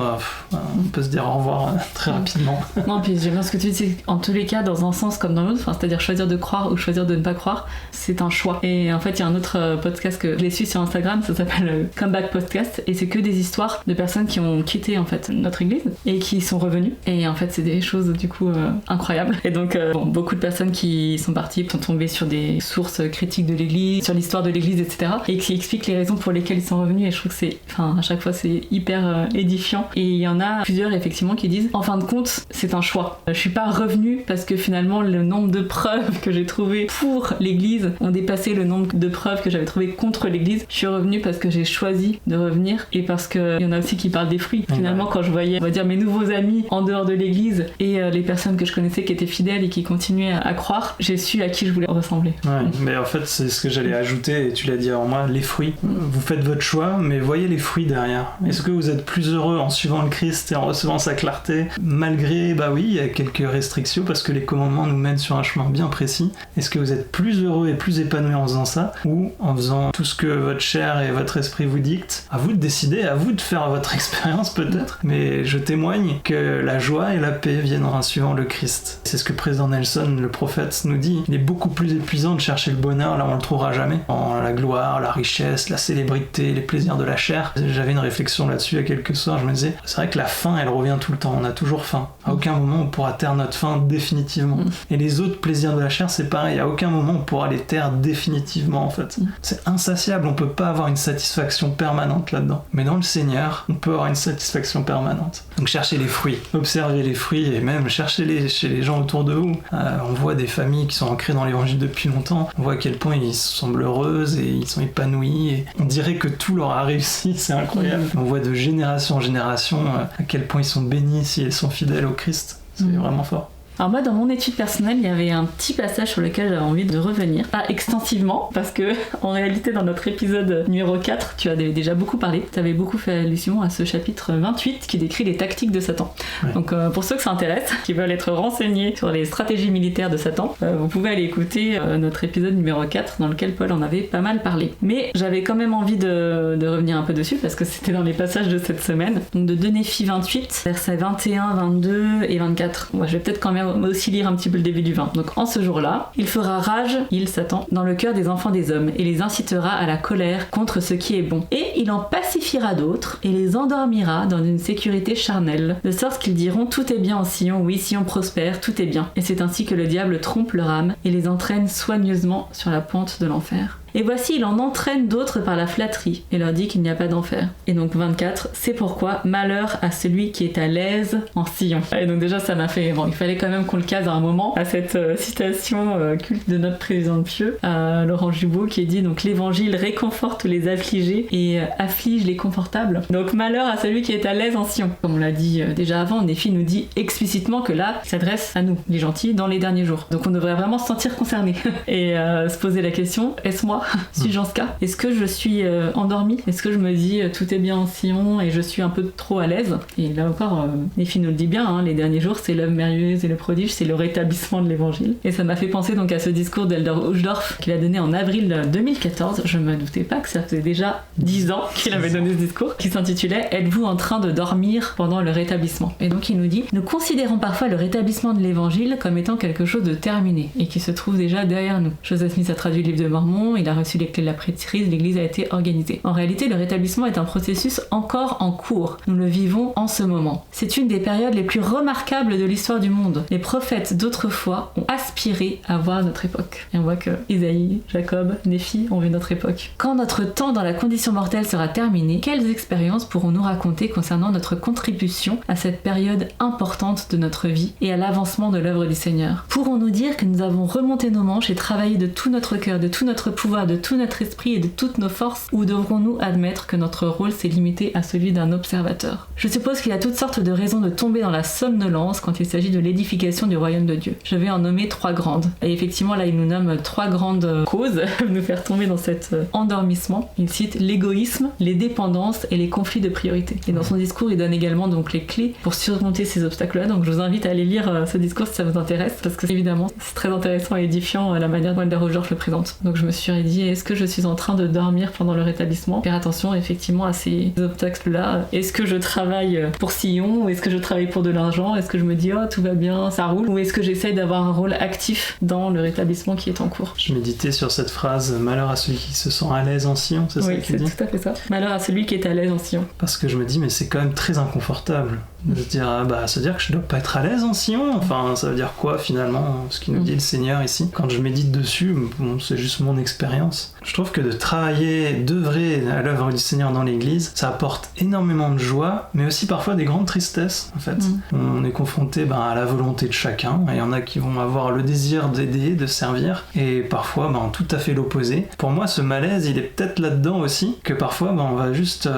on peut se dire au revoir très rapidement. Non, puis j'aime bien ce que tu dis, en tous les cas, dans un sens comme dans l'autre, c'est-à-dire choisir de croire ou choisir de ne pas croire, c'est un choix. Et en fait, il y a un autre podcast que je les suis sur Instagram, ça s'appelle Comeback Podcast, et c'est que des histoires de personnes qui ont quitté en fait notre église et qui sont revenues. Et en fait, c'est des choses du coup incroyables. Et donc, beaucoup de personnes qui sont parties sont tombées sur des sources critiques de l'église, sur l'histoire de l'église, etc. et qui expliquent les raisons pour lesquelles ils sont revenus. Et je trouve que c'est, à chaque fois, c'est hyper édifiant. Et il y en a plusieurs effectivement qui disent, en fin de compte, c'est un choix. Je suis pas revenue parce que finalement le nombre de preuves que j'ai trouvées pour l'église ont dépassé le nombre de preuves que j'avais trouvées contre l'église. Je suis revenue parce que j'ai choisi de revenir, et parce qu'il y en a aussi qui parlent des fruits. Finalement, quand je voyais, on va dire, mes nouveaux amis en dehors de l'église l'église et les personnes que je connaissais qui étaient fidèles et qui continuaient à croire, j'ai su à qui je voulais ressembler. Ouais, mais en fait, c'est ce que j'allais ajouter, et tu l'as dit avant moi, les fruits. Vous faites votre choix, mais voyez les fruits derrière. Est-ce que vous êtes plus heureux en suivant le Christ et en recevant sa clarté, malgré, il y a quelques restrictions, parce que les commandements nous mènent sur un chemin bien précis. Est-ce que vous êtes plus heureux et plus épanoui en faisant ça, ou en faisant tout ce que votre chair et votre esprit vous dictent? À vous de décider, à vous de faire votre expérience peut-être, mais je témoigne que la joie et la paix viennent en suivant le Christ. C'est ce que président Nelson, le prophète, nous dit. Il est beaucoup plus épuisant de chercher le bonheur, là on le trouvera jamais, en la gloire, la richesse, la célébrité, les plaisirs de la chair. J'avais une réflexion là-dessus il y a quelques soirs, je me disais, c'est vrai que la faim, elle revient tout le temps, on a toujours faim. À aucun moment on pourra taire notre faim définitivement. Et les autres plaisirs de la chair, c'est pareil, à aucun moment on pourra les taire définitivement en fait. C'est insatiable, on peut pas avoir une satisfaction permanente là-dedans. Mais dans le Seigneur, on peut avoir une satisfaction permanente. Donc cherchez les fruits, observez les fruits et même cherchez-les chez les gens autour de vous. On voit des familles qui sont ancrées dans l'évangile depuis longtemps, on voit à quel point ils semblent heureuses et ils sont épanouis et on dirait que tout leur a réussi, c'est incroyable. On voit de génération en génération à quel point ils sont bénis si ils sont fidèles au Christ. C'est vraiment fort. Alors moi, dans mon étude personnelle, il y avait un petit passage sur lequel j'avais envie de revenir. Pas extensivement, parce que en réalité, dans notre épisode numéro 4, tu as déjà beaucoup parlé. Tu avais beaucoup fait allusion à ce chapitre 28 qui décrit les tactiques de Satan. Ouais. Donc pour ceux que ça intéresse, qui veulent être renseignés sur les stratégies militaires de Satan, vous pouvez aller écouter notre épisode numéro 4 dans lequel Paul en avait pas mal parlé. Mais j'avais quand même envie de revenir un peu dessus, parce que c'était dans les passages de cette semaine. Donc de 2 Néphi 28, versets 21, 22 et 24. Moi, je vais peut-être quand même aussi lire un petit peu le début du 20. Donc en ce jour-là, il fera rage, il, Satan, dans le cœur des enfants des hommes et les incitera à la colère contre ce qui est bon. Et il en pacifiera d'autres et les endormira dans une sécurité charnelle, de sorte qu'ils diront tout est bien en Sion, oui, Sion prospère, tout est bien. Et c'est ainsi que le diable trompe leur âme et les entraîne soigneusement sur la pente de l'enfer. Et voici, il en entraîne d'autres par la flatterie et leur dit qu'il n'y a pas d'enfer. Et donc 24, c'est pourquoi malheur à celui qui est à l'aise en Sion. Et donc déjà ça m'a fait, il fallait quand même qu'on le case à un moment, à cette citation culte de notre président pieux, Laurent Jubaud, qui dit donc l'évangile réconforte les affligés et afflige les confortables. Donc malheur à celui qui est à l'aise en Sion. Comme on l'a dit déjà avant, Néphi nous dit explicitement que là, il s'adresse à nous, les gentils, dans les derniers jours. Donc on devrait vraiment se sentir concerné et se poser la question, est-ce moi? Suis-je en ce cas? Est-ce que je suis endormie? Est-ce que je me dis tout est bien en Sion et je suis un peu trop à l'aise? Et là encore, Néphi nous le dit bien, les derniers jours c'est l'œuvre merveilleuse et le prodige, c'est le rétablissement de l'évangile. Et ça m'a fait penser donc à ce discours d'Elder Uchtdorf qu'il a donné en avril 2014. Je me doutais pas que ça faisait déjà 10 ans qu'il avait donné ce discours, qui s'intitulait Êtes-vous en train de dormir pendant le rétablissement? Et donc il nous dit nous considérons parfois le rétablissement de l'évangile comme étant quelque chose de terminé et qui se trouve déjà derrière nous. Joseph Smith a traduit le livre de Mormon, il a reçu les clés de la prêtrise, l'église a été organisée. En réalité, le rétablissement est un processus encore en cours. Nous le vivons en ce moment. C'est une des périodes les plus remarquables de l'histoire du monde. Les prophètes d'autrefois ont aspiré à voir notre époque. Et on voit que Isaïe, Jacob, Néphi ont vu notre époque. Quand notre temps dans la condition mortelle sera terminé, quelles expériences pourrons-nous raconter concernant notre contribution à cette période importante de notre vie et à l'avancement de l'œuvre du Seigneur? Pourrons-nous dire que nous avons remonté nos manches et travaillé de tout notre cœur, de tout notre pouvoir, de tout notre esprit et de toutes nos forces, ou devrons-nous admettre que notre rôle s'est limité à celui d'un observateur? Je suppose qu'il y a toutes sortes de raisons de tomber dans la somnolence quand il s'agit de l'édification du royaume de Dieu. Je vais en nommer 3 grandes. Et effectivement, là, il nous nomme 3 grandes causes pour nous faire tomber dans cet endormissement. Il cite l'égoïsme, les dépendances et les conflits de priorité. Et dans son discours, il donne également donc les clés pour surmonter ces obstacles-là. Donc je vous invite à aller lire ce discours si ça vous intéresse, parce que évidemment, c'est très intéressant et édifiant la manière dont Elder Uchtdorf le présente. Donc je me suis dit, est-ce que je suis en train de dormir pendant le rétablissement? Faire attention effectivement à ces obstacles-là. Est-ce que je travaille pour Sion, ou est-ce que je travaille pour de l'argent? Est-ce que je me dis oh tout va bien, ça roule, ou est-ce que j'essaye d'avoir un rôle actif dans le rétablissement qui est en cours? Je méditais sur cette phrase malheur à celui qui se sent à l'aise en Sion, c'est ça qu'il dit? Oui, c'est tout à fait ça. Malheur à celui qui est à l'aise en Sion. Parce que je me dis mais c'est quand même très inconfortable de se dire ça veut dire que je dois pas être à l'aise en Sion, enfin ça veut dire quoi finalement ce qu'il nous dit le Seigneur ici? Quand je médite dessus, c'est juste mon expérience. Je trouve que de travailler, d'œuvrer à l'œuvre du Seigneur dans l'église, ça apporte énormément de joie, mais aussi parfois des grandes tristesses en fait. On est confronté à la volonté de chacun, et il y en a qui vont avoir le désir d'aider, de servir, et parfois tout à fait l'opposé. Pour moi ce malaise il est peut-être là-dedans aussi, que parfois on va juste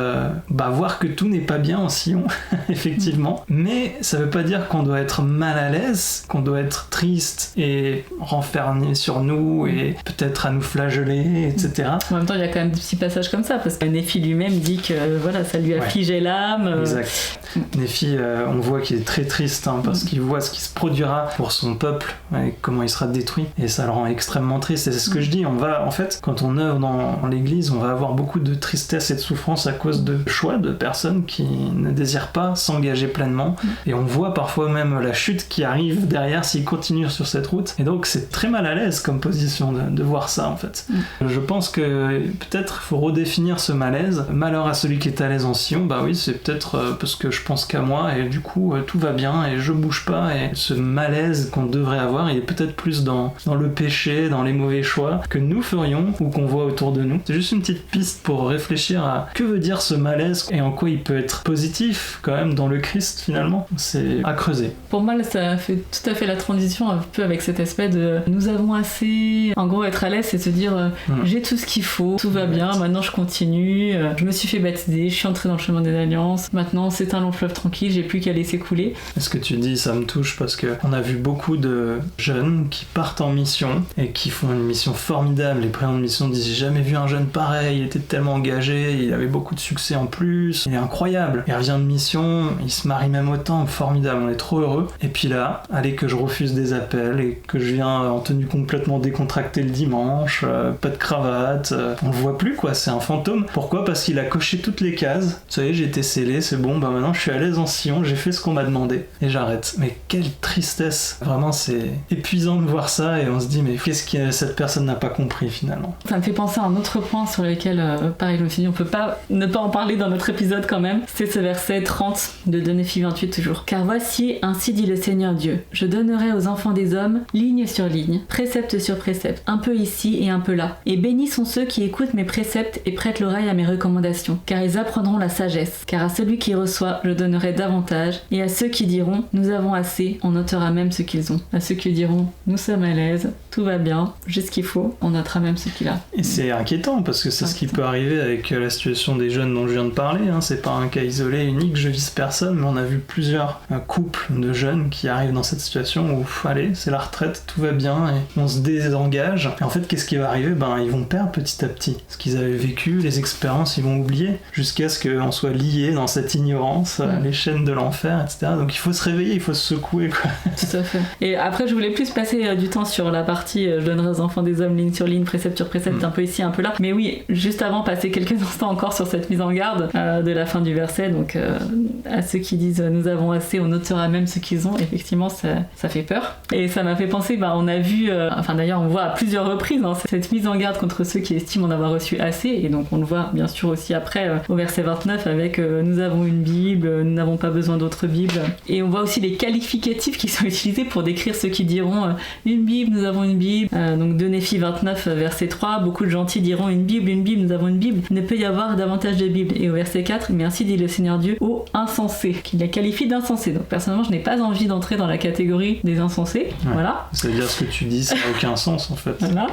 voir que tout n'est pas bien en Sion, effectivement. positivement, mais ça veut pas dire qu'on doit être mal à l'aise, qu'on doit être triste et renfermé sur nous et peut-être à nous flageller, etc. En même temps, il y a quand même des petits passages comme ça, parce que Néphi lui-même dit que voilà, ça lui a figé l'âme. Exact. Néphi, on voit qu'il est très triste, parce qu'il voit ce qui se produira pour son peuple, et comment il sera détruit, et ça le rend extrêmement triste. Et c'est ce que je dis, en fait, quand on œuvre dans l'église, on va avoir beaucoup de tristesse et de souffrance à cause de choix de personnes qui ne désirent pas s'engager pleinement, et on voit parfois même la chute qui arrive derrière s'ils continuent sur cette route, et donc c'est très mal à l'aise comme position de voir ça, en fait. Je pense que peut-être il faut redéfinir ce malaise. Malheur à celui qui est à l'aise en Sion, bah oui, c'est peut-être parce que je pense qu'à moi, et du coup tout va bien et je bouge pas, et ce malaise qu'on devrait avoir, il est peut-être plus dans le péché, dans les mauvais choix que nous ferions ou qu'on voit autour de nous. C'est juste une petite piste pour réfléchir à que veut dire ce malaise et en quoi il peut être positif quand même dans le Christ finalement. C'est à creuser. Pour moi, ça fait tout à fait la transition un peu avec cet aspect de nous avons assez. En gros, être à l'aise, c'est se dire j'ai tout ce qu'il faut, tout va bien, maintenant je continue, je me suis fait baptiser, je suis entré dans le chemin des alliances, maintenant c'est un long fleuve tranquille, j'ai plus qu'à laisser couler. Ce que tu dis, ça me touche parce qu'on a vu beaucoup de jeunes qui partent en mission et qui font une mission formidable. Les présidents de mission disent j'ai jamais vu un jeune pareil, il était tellement engagé, il avait beaucoup de succès en plus, il est incroyable. Il revient de mission, il se marie même autant, formidable, on est trop heureux. Et puis là, allez que je refuse des appels et que je viens en tenue complètement décontractée le dimanche, pas de cravate, on le voit plus quoi, c'est un fantôme. Pourquoi ? Parce qu'il a coché toutes les cases. Vous savez, j'ai été scellé, c'est bon, bah maintenant je suis à l'aise en Sion, j'ai fait ce qu'on m'a demandé et j'arrête. Mais quelle tristesse, vraiment c'est épuisant de voir ça et on se dit mais qu'est-ce que cette personne n'a pas compris finalement. Ça me fait penser à un autre point sur lequel pareil je me suis dit on peut pas ne pas en parler dans notre épisode quand même, c'est ce verset 30 de Néphi 28 toujours. Car voici, ainsi dit le Seigneur Dieu, je donnerai aux enfants des hommes ligne sur ligne, précepte sur précepte, un peu ici et un peu là, et bénis sont ceux qui écoutent mes préceptes et prêtent l'oreille à mes recommandations, car ils apprendront la sagesse, car à celui qui reçoit je donnerai davantage, et à ceux qui diront nous avons assez, on notera même ce qu'ils ont, à ceux qui diront nous sommes à l'aise, tout va bien, j'ai ce qu'il faut, on notera même ce qu'il a. Et c'est inquiétant parce que c'est ce qui peut arriver avec la situation des jeunes dont je viens de parler, c'est pas un cas isolé, unique, je vise personne, mais on a vu plusieurs couples de jeunes qui arrivent dans cette situation où allez, c'est la retraite, tout va bien et on se désengage. Et en fait, qu'est-ce qui va arriver ? Ils vont perdre petit à petit ce qu'ils avaient vécu, les expériences, ils vont oublier jusqu'à ce qu'on soit lié dans cette ignorance, les chaînes de l'enfer, etc. Donc il faut se réveiller, il faut se secouer quoi. Tout à fait. Et après, je voulais plus passer du temps sur la partie je donnerai aux enfants des hommes ligne sur ligne, précepte sur précepte, un peu ici, un peu là. Mais oui, juste avant, passer quelques instants encore sur cette mise en garde de la fin du verset. Donc à ceux qui disent nous avons assez, on notera même ce qu'ils ont. Effectivement, ça fait peur. Et ça m'a fait penser, on a vu, d'ailleurs on voit à plusieurs reprises cette mise en garde contre ceux qui estiment en avoir reçu assez. Et donc on le voit bien sûr aussi après au verset 29 avec nous avons une Bible, nous n'avons pas besoin d'autres Bibles. Et on voit aussi les qualificatifs qui sont utilisés pour décrire ceux qui diront une Bible, nous avons une Bible. Donc de Néphi 29 verset 3, beaucoup de gentils diront une Bible, nous avons une Bible. Il ne peut y avoir davantage de Bibles. Et au verset 4, mais ainsi dit le Seigneur Dieu aux insensés, qu'il les qualifie d'insensés. Donc personnellement, je n'ai pas envie d'entrer dans la catégorie des insensés. Ouais. Voilà. C'est-à-dire ce que tu dis, ça n'a aucun sens en fait. Voilà.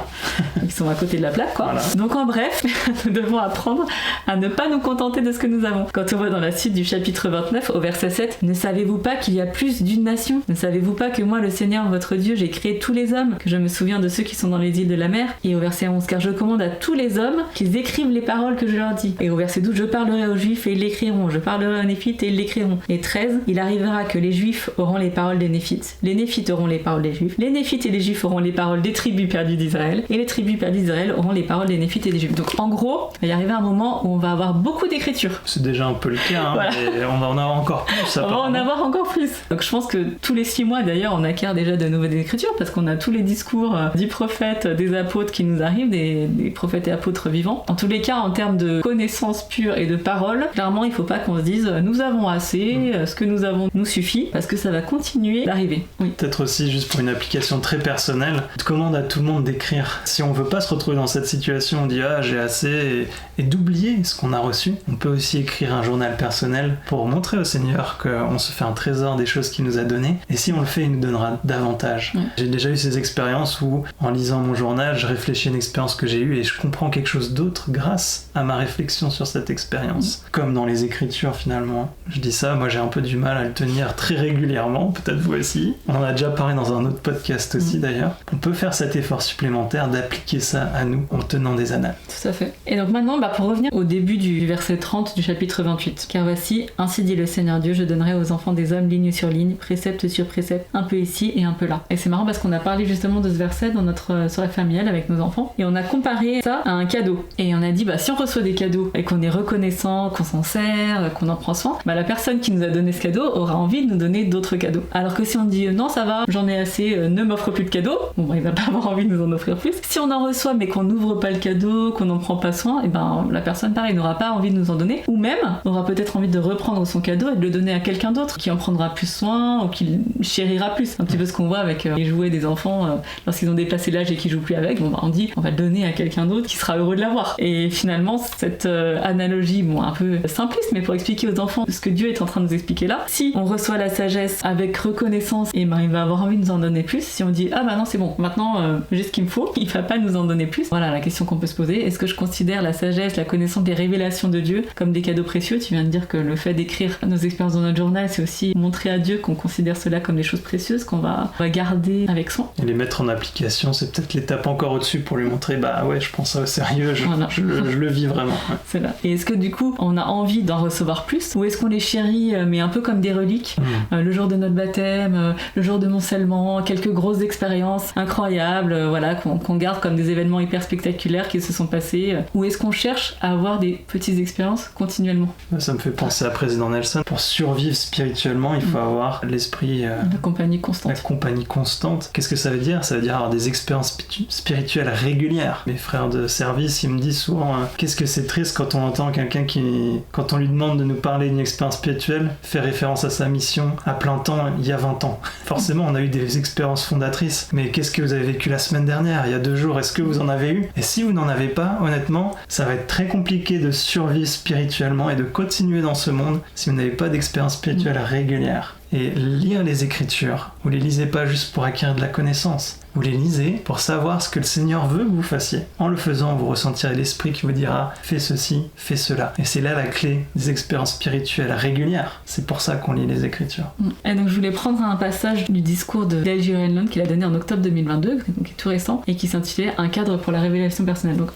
Ils sont à côté de la plaque, quoi. Voilà. Donc en bref, nous devons apprendre à ne pas nous contenter de ce que nous avons. Quand on voit dans la suite du chapitre 29, au verset 7, ne savez-vous pas qu'il y a plus d'une nation ? Ne savez-vous pas que moi, le Seigneur, votre Dieu, j'ai créé tous les hommes, que je me souviens de ceux qui sont dans les îles de la mer ? Et au verset 11, car je commande à tous les hommes qu'ils écrivent les paroles que je leur dis. Et au verset 12, je parlerai aux Juifs et ils l'écriront. Je parlerai aux Néphites et ils l'écriront. Et 13, il arrivera que les Juifs auront les paroles des Néphites. Les Néphites auront les paroles des Juifs. Les Néphites et les Juifs auront les paroles des tribus perdues d'Israël. Et les tribus perdues d'Israël auront les paroles des Néphites et des Juifs. Donc en gros, il va y arriver un moment où on va avoir beaucoup d'écriture. C'est déjà un peu le cas, voilà. Mais on va en avoir encore plus. On va en avoir encore plus. Donc je pense que tous les 6 mois d'ailleurs, on acquiert déjà de nouvelles écritures parce qu'on a tous les discours du prophète, des apôtres qui nous arrivent, des prophètes et apôtres vivants. En tous les cas, en termes de connaissances pures et de paroles, clairement, il faut pas qu'on se dise nous avons assez, ce que nous avons nous suffit, parce que ça va continuer d'arriver. Oui. Peut-être aussi, juste pour une application très personnelle, je commande à tout le monde d'écrire. Si on veut pas se retrouver dans cette situation, on dit j'ai assez, et d'oublier ce qu'on a reçu, on peut aussi écrire un journal personnel pour montrer au Seigneur qu'on se fait un trésor des choses qu'il nous a données, et si on le fait, il nous donnera davantage. Ouais. J'ai déjà eu ces expériences expérience où, en lisant mon journal, je réfléchis à une expérience que j'ai eue et je comprends quelque chose d'autre grâce à ma réflexion sur cette expérience. Comme dans les écritures finalement. Je dis ça, moi j'ai un peu du mal à le tenir très régulièrement, peut-être vous aussi. On en a déjà parlé dans un autre podcast aussi d'ailleurs. On peut faire cet effort supplémentaire d'appliquer ça à nous en tenant des annales. Tout à fait. Et donc maintenant, pour revenir au début du verset 30 du chapitre 28. Car voici, ainsi dit le Seigneur Dieu, je donnerai aux enfants des hommes ligne sur ligne, précepte sur précepte, un peu ici et un peu là. Et c'est marrant parce qu'on a parlé justement de ce verset dans notre soirée familiale avec nos enfants et on a comparé ça à un cadeau. Et on a dit, si on reçoit des cadeaux et qu'on est reconnaissant, qu'on s'en sert, qu'on en prend soin, la personne qui nous a donné ce cadeau aura envie de nous donner d'autres cadeaux. Alors que si on dit non, ça va, j'en ai assez, ne m'offre plus de cadeaux, il va pas avoir envie de nous en offrir plus. Si on en reçoit mais qu'on n'ouvre pas le cadeau, qu'on n'en prend pas soin, et la personne pareil n'aura pas envie de nous en donner, ou même aura peut-être envie de reprendre son cadeau et de le donner à quelqu'un d'autre qui en prendra plus soin ou qui le chérira plus. Un petit peu ce qu'on voit avec les jouets des enfants lorsqu'ils ont dépassé l'âge et qu'ils jouent plus avec, on dit on va le donner à quelqu'un d'autre qui sera heureux de l'avoir. Et finalement cette analogie, un peu simpliste, mais pour expliquer aux enfants ce que Dieu est en train de nous expliquer là, si on reçoit la sagesse avec reconnaissance, et il va avoir envie de nous en donner plus. Si on dit non c'est bon, maintenant j'ai ce qu'il me faut, il va pas nous en donner plus. Voilà la question qu'on peut se poser. Est-ce que je considère la sagesse, la connaissance des révélations de Dieu comme des cadeaux précieux? Tu viens de dire que le fait d'écrire nos expériences dans notre journal, c'est aussi montrer à Dieu qu'on considère cela comme des choses précieuses qu'on va garder avec soin. Et les mettre en application, c'est peut-être l'étape encore au-dessus pour lui montrer ouais, je prends ça au sérieux, je le vis vraiment. Ouais. C'est là. Et est-ce que du coup on a envie d'en recevoir plus, ou est-ce qu'on les chérit mais un peu comme des reliques, le jour de notre baptême, le jour de mon scellement, quelques grosses expériences incroyables, qu'on garde comme des événements hyper spectaculaires qui se sont passés, ou est-ce qu'on cherche à avoir des petites expériences continuellement? Ça me fait penser à Président Nelson. Pour survivre spirituellement, il faut avoir l'esprit... la compagnie constante. La compagnie constante. Qu'est-ce que ça veut dire? Ça veut dire avoir des expériences spirituelles régulières. Mes frères de service, ils me disent souvent qu'est-ce que c'est triste quand on entend quelqu'un qui, quand on lui demande de nous parler d'une expérience spirituelle, fait référence à sa mission à plein temps il y a 20 ans. Forcément, on a eu des expériences fondatrices, mais qu'est-ce que vous avez vécu la semaine dernière, il y a 2 jours? Est-ce que vous en avez eu? Et si vous n'en avez pas, honnêtement, ça va être très compliqué de survivre spirituellement et de continuer dans ce monde si vous n'avez pas d'expérience spirituelle régulière. Et lire les Écritures, vous les lisez pas juste pour acquérir de la connaissance, vous les lisez pour savoir ce que le Seigneur veut que vous fassiez. En le faisant, vous ressentirez l'Esprit qui vous dira « fais ceci, fais cela ». Et c'est là la clé des expériences spirituelles régulières. C'est pour ça qu'on lit les Écritures. Et donc je voulais prendre un passage du discours de Dale J. Renlund qu'il a donné en octobre 2022, donc qui est tout récent, et qui s'intitulait « Un cadre pour la révélation personnelle ». Donc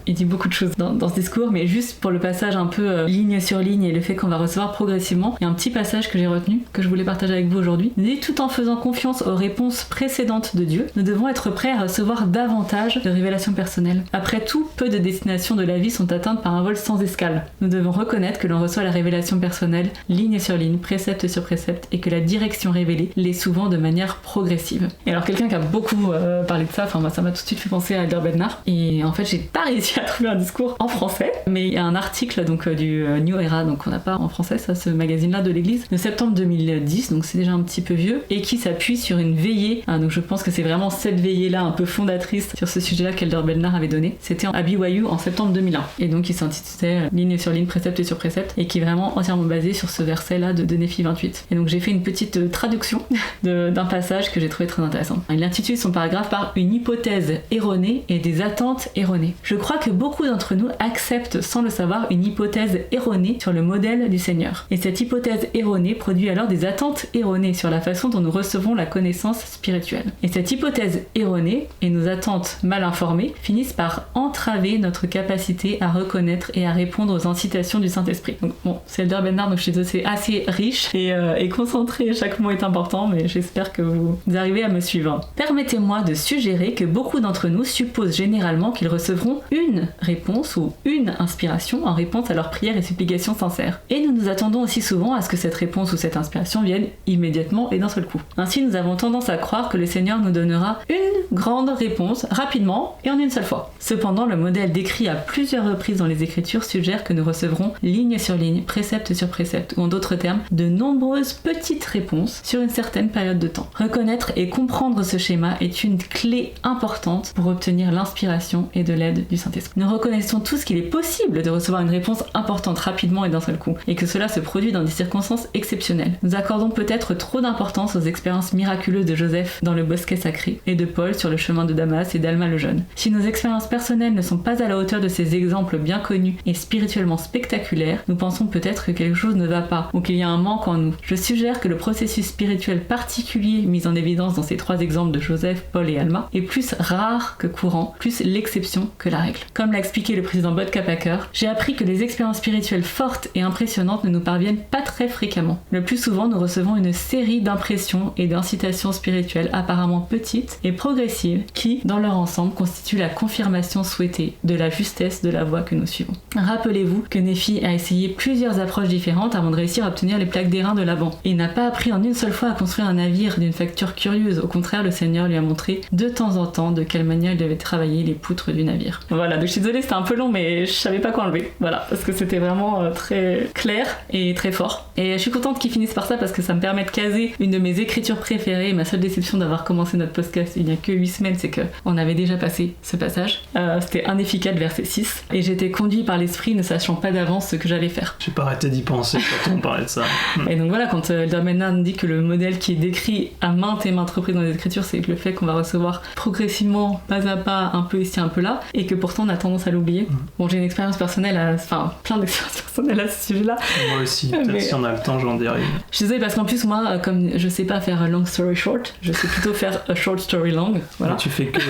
il dit beaucoup de choses dans ce discours, mais juste pour le passage un peu ligne sur ligne et le fait qu'on va recevoir progressivement, il y a un petit passage que j'ai retenu, que je voulais partager avec vous aujourd'hui. Il dit « Tout en faisant confiance aux réponses précédentes de Dieu, nous devons être prêts à recevoir davantage de révélations personnelles. Après tout, peu de destinations de la vie sont atteintes par un vol sans escale. Nous devons reconnaître que l'on reçoit la révélation personnelle, ligne sur ligne, précepte sur précepte, et que la direction révélée l'est souvent de manière progressive. » Et alors quelqu'un qui a beaucoup parlé de ça, ça m'a tout de suite fait penser à Elder Bednar, et en fait j'ai pas réussi à trouver un discours en français, mais il y a un article du New Era, donc on n'a pas en français, ça, ce magazine-là de l'église, de septembre 2010, donc c'est déjà un petit peu vieux, et qui s'appuie sur une veillée, donc je pense que c'est vraiment cette veillée là un peu fondatrice sur ce sujet-là qu'Elder Bednar avait donné. C'était à BYU en septembre 2001. Et donc il s'intitulait ligne sur ligne, précepte sur précepte, et qui est vraiment entièrement basé sur ce verset-là de Nephi 28. Et donc j'ai fait une petite traduction d'un passage que j'ai trouvé très intéressant. Il intitule son paragraphe par une hypothèse erronée et des attentes erronées. Je crois que beaucoup d'entre nous acceptent sans le savoir une hypothèse erronée sur le modèle du Seigneur. Et cette hypothèse erronée produit alors des attentes erronées sur la façon dont nous recevons la connaissance spirituelle. Et cette hypothèse erronées et nos attentes mal informées finissent par entraver notre capacité à reconnaître et à répondre aux incitations du Saint-Esprit. Donc bon, c'est Elder Bednar, donc je suis c'est assez riche et concentré, chaque mot est important, mais j'espère que vous arrivez à me suivre. Permettez-moi de suggérer que beaucoup d'entre nous supposent généralement qu'ils recevront une réponse ou une inspiration en réponse à leurs prières et supplications sincères. Et nous nous attendons aussi souvent à ce que cette réponse ou cette inspiration vienne immédiatement et d'un seul coup. Ainsi, nous avons tendance à croire que le Seigneur nous donnera une grande réponse rapidement et en une seule fois. Cependant, le modèle décrit à plusieurs reprises dans les Écritures suggère que nous recevrons ligne sur ligne, précepte sur précepte, ou en d'autres termes, de nombreuses petites réponses sur une certaine période de temps. Reconnaître et comprendre ce schéma est une clé importante pour obtenir l'inspiration et de l'aide du Saint-Esprit. Nous reconnaissons tous qu'il est possible de recevoir une réponse importante rapidement et d'un seul coup, et que cela se produit dans des circonstances exceptionnelles. Nous accordons peut-être trop d'importance aux expériences miraculeuses de Joseph dans le bosquet sacré, et de Paul sur le chemin de Damas et d'Alma le jeune. Si nos expériences personnelles ne sont pas à la hauteur de ces exemples bien connus et spirituellement spectaculaires, nous pensons peut-être que quelque chose ne va pas ou qu'il y a un manque en nous. Je suggère que le processus spirituel particulier mis en évidence dans ces 3 exemples de Joseph, Paul et Alma est plus rare que courant, plus l'exception que la règle. Comme l'a expliqué le président Bodka Packer, j'ai appris que les expériences spirituelles fortes et impressionnantes ne nous parviennent pas très fréquemment. Le plus souvent, nous recevons une série d'impressions et d'incitations spirituelles apparemment petites et progressives qui, dans leur ensemble, constituent la confirmation souhaitée de la justesse de la voie que nous suivons. Rappelez-vous que Nephi a essayé plusieurs approches différentes avant de réussir à obtenir les plaques d'airain de Laban. Il n'a pas appris en une seule fois à construire un navire d'une facture curieuse. Au contraire, le Seigneur lui a montré de temps en temps de quelle manière il devait travailler les poutres du navire. Voilà, donc je suis désolée, c'était un peu long, mais je savais pas quoi enlever. Voilà, parce que c'était vraiment très clair et très fort. Et je suis contente qu'il finisse par ça parce que ça me permet de caser une de mes écritures préférées. Ma seule déception d'avoir commencé notre podcast il n'y a que 8 semaines, c'est qu'on avait déjà passé ce passage. C'était un Néphi 4, verset 6. Et j'étais conduit par l'esprit ne sachant pas d'avance ce que j'allais faire. J'ai pas arrêté d'y penser quand on parlait de ça. Et donc voilà, quand Elder Menard dit que le modèle qui est décrit à maintes et maintes reprises dans les écritures, c'est le fait qu'on va recevoir progressivement, pas à pas, un peu ici, un peu là, et que pourtant on a tendance à l'oublier. Bon, j'ai une expérience personnelle, plein d'expériences personnelles à ce sujet-là. Moi aussi, peut-être si on a le temps, j'en dirai. Je suis désolée parce qu'en plus, moi, comme je sais pas faire long story short, je sais plutôt faire a short story long. Voilà. Tu fais que.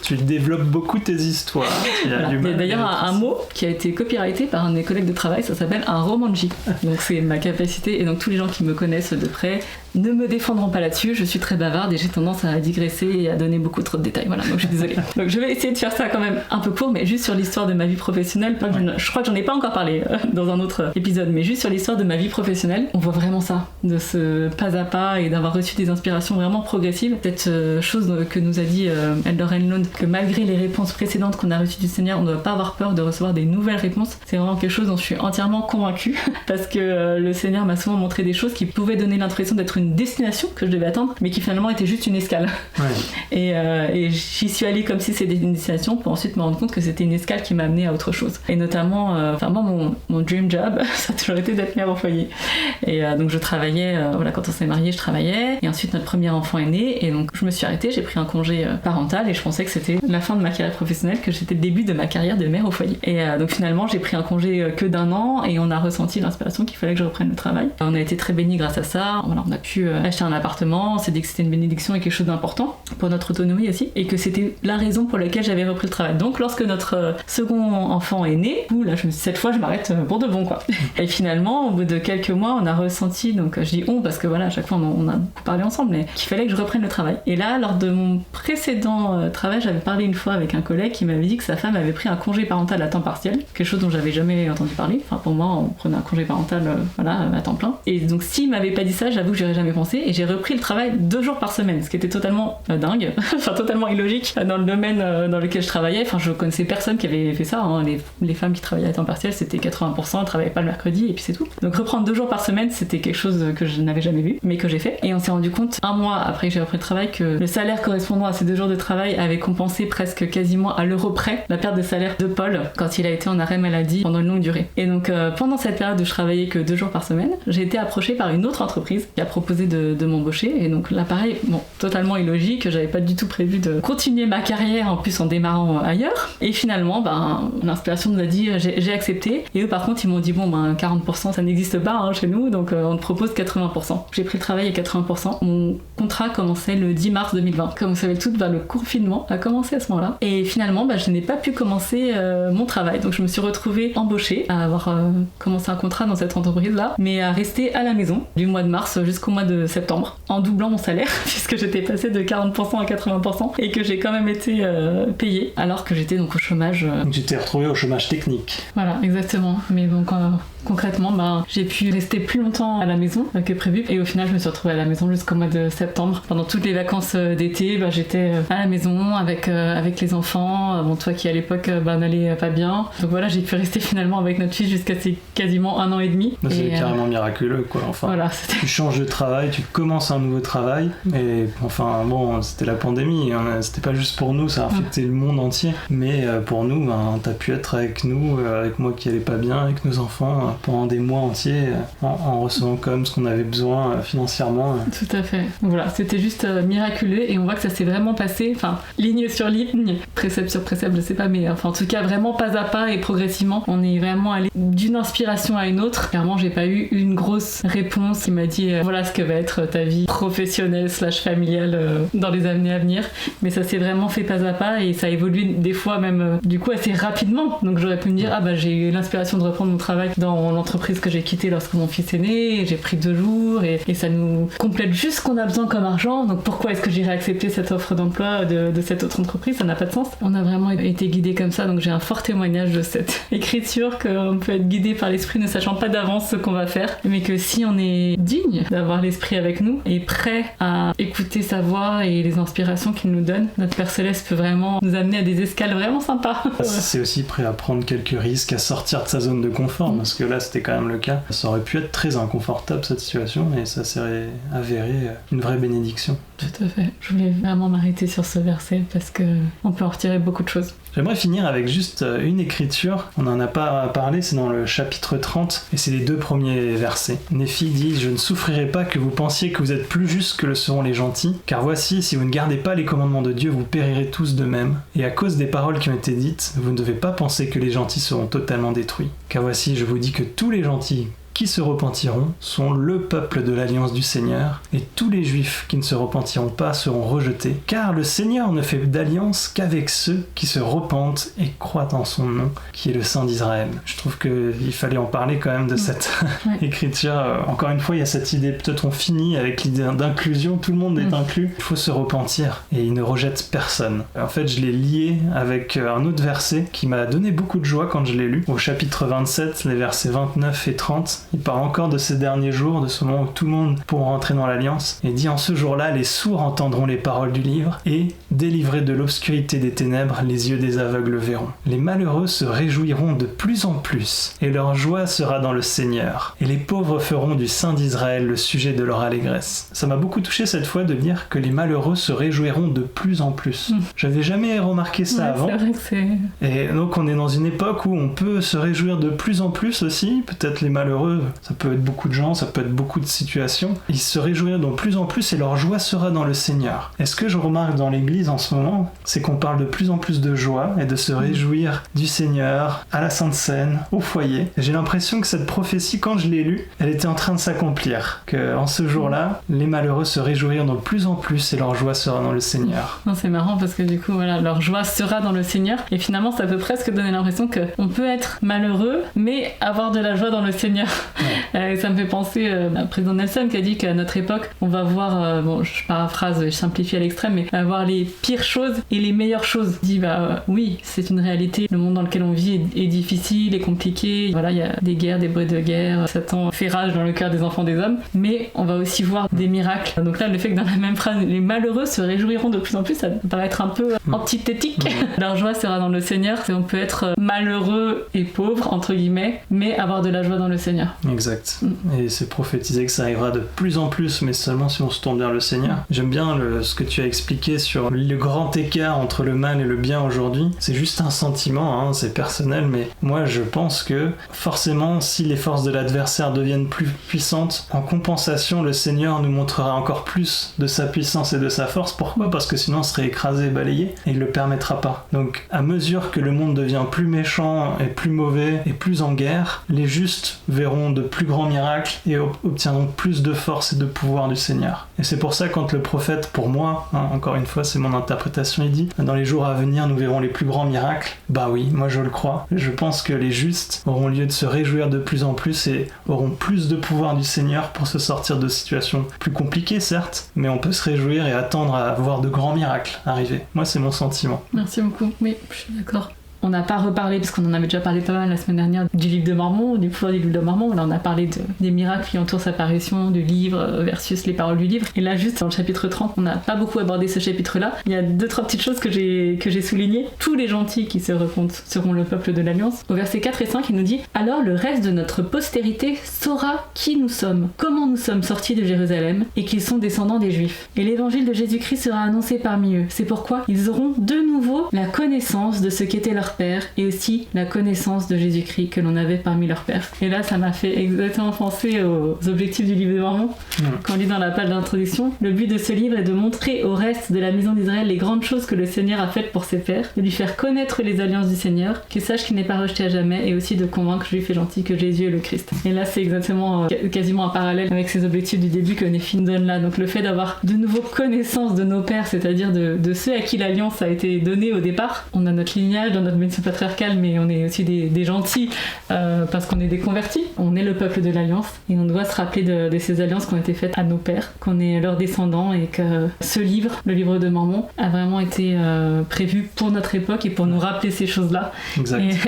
tu développes beaucoup tes histoires. Il y a d'ailleurs un mot qui a été copyrighté par un de mes collègues de travail, ça s'appelle un romanji. Donc c'est ma capacité, et donc tous les gens qui me connaissent de près ne me défendront pas là-dessus. Je suis très bavarde et j'ai tendance à digresser et à donner beaucoup trop de détails. Voilà, donc je suis désolée. Donc je vais essayer de faire ça quand même un peu court, mais juste sur l'histoire de ma vie professionnelle. Je crois que j'en ai pas encore parlé dans un autre épisode, mais juste sur l'histoire de ma vie professionnelle. On voit vraiment ça, de ce pas à pas et d'avoir reçu des inspirations vraiment progressives. Cette chose que nous a dit Elder Enlund, que malgré les réponses précédentes qu'on a reçues du Seigneur, on ne doit pas avoir peur de recevoir des nouvelles réponses. C'est vraiment quelque chose dont je suis entièrement convaincue parce que le Seigneur m'a souvent montré des choses qui pouvaient donner l'impression d'être une destination que je devais atteindre, mais qui finalement était juste une escale. Ouais. Et j'y suis allée comme si c'était une destination pour ensuite me rendre compte que c'était une escale qui m'a amenée à autre chose. Et notamment, moi, mon dream job, ça a toujours été d'être mère au foyer. Et donc je travaillais, quand on s'est mariés, je travaillais. Et ensuite, notre premier enfant est né. Et donc je me suis arrêtée, j'ai pris un congé parental et je pensais que c'était la fin de ma carrière professionnelle, que c'était le début de ma carrière de mère au foyer. Et donc finalement, j'ai pris un congé que d'1 an et on a ressenti l'inspiration qu'il fallait que je reprenne le travail. On a été très bénis grâce à ça. Voilà, on a pu acheter un appartement, on s'est dit que c'était une bénédiction et quelque chose d'important pour notre autonomie aussi, et que c'était la raison pour laquelle j'avais repris le travail. Donc lorsque notre second enfant est né, là je me suis dit, cette fois je m'arrête pour de bon quoi. Et finalement au bout de quelques mois on a ressenti, donc je dis on parce que voilà à chaque fois on a beaucoup parlé ensemble, mais qu'il fallait que je reprenne le travail. Et là lors de mon précédent travail, j'avais parlé une fois avec un collègue qui m'avait dit que sa femme avait pris un congé parental à temps partiel, quelque chose dont j'avais jamais entendu parler. Enfin pour moi on prenait un congé parental à temps plein. Et donc s'il m'avait pas dit ça, j'avoue que j'aurais jamais pensé, et j'ai repris le travail 2 jours par semaine, ce qui était totalement dingue, enfin totalement illogique dans le domaine dans lequel je travaillais. Enfin je connaissais personne qui avait fait ça, hein. Les femmes qui travaillaient à temps partiel c'était 80%, elles travaillaient pas le mercredi et puis c'est tout. Donc reprendre 2 jours par semaine c'était quelque chose que je n'avais jamais vu, mais que j'ai fait. Et on s'est rendu compte 1 mois après que j'ai repris le travail que le salaire correspondant à ces 2 jours de travail avait compensé presque quasiment à l'euro près la perte de salaire de Paul quand il a été en arrêt maladie pendant une longue durée. Et donc pendant cette période où je travaillais que 2 jours par semaine, j'ai été approchée par une autre entreprise qui a proposé de m'embaucher. Et donc là pareil, totalement illogique, j'avais pas du tout prévu de continuer ma carrière en plus en démarrant ailleurs. Et finalement l'inspiration nous a dit j'ai accepté, et eux par contre ils m'ont dit 40% ça n'existe pas chez nous, donc on te propose 80%. J'ai pris le travail à 80%. Mon contrat commençait le 10 mars 2020. Comme vous savez tout, le confinement a commencé à ce moment-là, et finalement je n'ai pas pu commencer mon travail, donc je me suis retrouvée embauchée à avoir commencé un contrat dans cette entreprise là, mais à rester à la maison du mois de mars jusqu'au mois de septembre en doublant mon salaire puisque j'étais passée de 40% à 80% et que j'ai quand même été payée alors que j'étais donc au chômage. Donc tu t'es retrouvée au chômage technique. Voilà, exactement. Mais donc concrètement, j'ai pu rester plus longtemps à la maison que prévu, et au final je me suis retrouvée à la maison jusqu'au mois de septembre. Pendant toutes les vacances d'été, j'étais à la maison avec les enfants. Toi qui à l'époque n'allait pas bien. Donc voilà, j'ai pu rester finalement avec notre fille jusqu'à quasiment 1 an et demi. C'est carrément miraculeux quoi. Enfin, voilà, tu changes de travail, tu commences un nouveau travail, et c'était la pandémie, hein. C'était pas juste pour nous, ça a affecté le monde entier, mais pour nous, t'as pu être avec nous, avec moi qui allais pas bien, avec nos enfants, pendant des mois entiers, en recevant quand même ce qu'on avait besoin financièrement. Tout à fait. Voilà, c'était juste miraculeux miraculeux, et on voit que ça s'est vraiment passé, enfin, ligne sur ligne, précepte sur précepte, je sais pas, mais enfin, en tout cas, vraiment pas à pas et progressivement, on est vraiment allé d'une inspiration à une autre. Clairement, j'ai pas eu une grosse réponse qui m'a dit voilà ce que va être ta vie professionnelle / familiale dans les années à venir, mais ça s'est vraiment fait pas à pas et ça a évolué des fois même du coup assez rapidement. Donc j'aurais pu me dire j'ai eu l'inspiration de reprendre mon travail dans l'entreprise que j'ai quittée lorsque mon fils est né, et j'ai pris 2 jours et ça nous complète juste ce qu'on a besoin comme argent, donc pourquoi est-ce que j'irais accepter cette offre d'emploi de cette autre entreprise? Ça n'a pas de sens. On a vraiment été guidés comme ça, donc j'ai un fort témoignage de cette écriture qu'on peut être guidé par l'esprit ne sachant pas d'avance ce qu'on va faire, mais que si on est digne d'avoir l'esprit avec nous et prêt à écouter sa voix et les inspirations qu'il nous donne, notre Père Céleste peut vraiment nous amener à des escales vraiment sympas. C'est aussi prêt à prendre quelques risques, à sortir de sa zone de confort, parce que là c'était quand même le cas. Ça aurait pu être très inconfortable cette situation, et ça s'est avéré une vraie bénédiction. Tout à fait. Je voulais vraiment m'arrêter sur ce verset parce qu'on peut en retirer beaucoup de choses. J'aimerais finir avec juste une écriture, on n'en a pas parlé, c'est dans le chapitre 30, et c'est les 2 premiers versets. Néphi dit « Je ne souffrirai pas que vous pensiez que vous êtes plus justes que le seront les gentils, car voici, si vous ne gardez pas les commandements de Dieu, vous périrez tous de même. Et à cause des paroles qui ont été dites, vous ne devez pas penser que les gentils seront totalement détruits. Car voici, je vous dis que tous les gentils qui se repentiront sont le peuple de l'alliance du Seigneur, et tous les Juifs qui ne se repentiront pas seront rejetés, car le Seigneur ne fait d'alliance qu'avec ceux qui se repentent et croient en son nom, qui est le Saint d'Israël. Je trouve qu'il fallait en parler quand même de cette écriture. Encore une fois, il y a cette idée, peut-être on finit avec l'idée d'inclusion, tout le monde est inclus, il faut se repentir, et il ne rejette personne. En fait, je l'ai lié avec un autre verset qui m'a donné beaucoup de joie quand je l'ai lu, au chapitre 27, les versets 29 et 30. Il parle encore de ces derniers jours, de ce moment où tout le monde pourra rentrer dans l'Alliance, et dit « En ce jour-là, les sourds entendront les paroles du livre, et, délivrés de l'obscurité des ténèbres, les yeux des aveugles verront. Les malheureux se réjouiront de plus en plus, et leur joie sera dans le Seigneur, et les pauvres feront du Saint d'Israël le sujet de leur allégresse. » Ça m'a beaucoup touché cette fois de dire que les malheureux se réjouiront de plus en plus. J'avais jamais remarqué ça avant. C'est vrai que c'est... Et donc on est dans une époque où on peut se réjouir de plus en plus aussi, peut-être les malheureux, ça peut être beaucoup de gens, ça peut être beaucoup de situations. Ils se réjouiront de plus en plus et leur joie sera dans le Seigneur. Et ce que je remarque dans l'église en ce moment, c'est qu'on parle de plus en plus de joie et de se réjouir du Seigneur à la Sainte Seine, au foyer. Et j'ai l'impression que cette prophétie, quand je l'ai lue, elle était en train de s'accomplir. Qu'en ce jour-là, les malheureux se réjouiront de plus en plus et leur joie sera dans le Seigneur. Non, c'est marrant parce que du coup, voilà, leur joie sera dans le Seigneur. Et finalement, ça peut presque donner l'impression qu'on peut être malheureux, mais avoir de la joie dans le Seigneur. Ça me fait penser à président Nelson qui a dit qu'à notre époque on va voir, bon je paraphrase, je simplifie à l'extrême, mais on va voir les pires choses et les meilleures choses. Il dit oui, c'est une réalité, le monde dans lequel on vit est difficile, est compliqué, voilà, il y a des guerres, des bruits de guerre, Satan fait rage dans le cœur des enfants des hommes, mais on va aussi voir des miracles. Donc là, le fait que dans la même phrase les malheureux se réjouiront de plus en plus, ça peut paraître un peu antithétique. Leur joie sera dans le Seigneur, on peut être malheureux et pauvre entre guillemets, mais avoir de la joie dans le Seigneur. Exact. Et c'est prophétisé que ça arrivera de plus en plus, mais seulement si on se tourne vers le Seigneur. J'aime bien ce que tu as expliqué sur le grand écart entre le mal et le bien aujourd'hui. C'est juste un sentiment, c'est personnel, mais moi je pense que forcément, si les forces de l'adversaire deviennent plus puissantes, en compensation, le Seigneur nous montrera encore plus de sa puissance et de sa force. Pourquoi ? Parce que sinon on serait écrasé, balayé, et il le permettra pas. Donc, à mesure que le monde devient plus méchant et plus mauvais et plus en guerre, les justes verront de plus grands miracles et obtiendront plus de force et de pouvoir du Seigneur. Et c'est pour ça quand le prophète, pour moi, encore une fois c'est mon interprétation, il dit dans les jours à venir nous verrons les plus grands miracles. Bah oui, moi je le crois. Je pense que les justes auront lieu de se réjouir de plus en plus et auront plus de pouvoir du Seigneur pour se sortir de situations plus compliquées certes, mais on peut se réjouir et attendre à voir de grands miracles arriver. Moi c'est mon sentiment. Merci beaucoup, oui, je suis d'accord. On n'a pas reparlé, parce qu'on en avait déjà parlé pas mal la semaine dernière, du livre de Mormon, du pouvoir du livre de Mormon. Là, on a parlé des miracles qui entourent sa apparition, du livre versus les paroles du livre. Et là, juste dans le chapitre 30, on n'a pas beaucoup abordé ce chapitre-là. Il y a 2-3 petites choses que j'ai soulignées. Tous les gentils qui se repentent seront le peuple de l'Alliance. Au verset 4 et 5, il nous dit « Alors le reste de notre postérité saura qui nous sommes, comment nous sommes sortis de Jérusalem, et qu'ils sont descendants des Juifs. Et l'évangile de Jésus-Christ sera annoncé parmi eux. C'est pourquoi ils auront de nouveau la connaissance de ce qu'était leur pères et aussi la connaissance de Jésus-Christ que l'on avait parmi leurs pères. Et là, ça m'a fait exactement penser aux objectifs du livre de Mormon. Quand on lit dans la page d'introduction, le but de ce livre est de montrer au reste de la maison d'Israël les grandes choses que le Seigneur a faites pour ses pères, de lui faire connaître les alliances du Seigneur, qu'il sache qu'il n'est pas rejeté à jamais, et aussi de convaincre juifs et gentils que Jésus est le Christ. Et là, c'est exactement quasiment un parallèle avec ces objectifs du début que Néphi nous donne là. Donc le fait d'avoir de nouveau connaissance de nos pères, c'est-à-dire de ceux à qui l'alliance a été donnée au départ. On a notre lignage dans notre bénédiction patriarcale, mais on est aussi des gentils parce qu'on est des convertis. On est le peuple de l'alliance et on doit se rappeler de ces alliances qui ont été faites à nos pères, qu'on est leurs descendants et que ce livre, le livre de Mormon, a vraiment été prévu pour notre époque et pour nous rappeler ces choses-là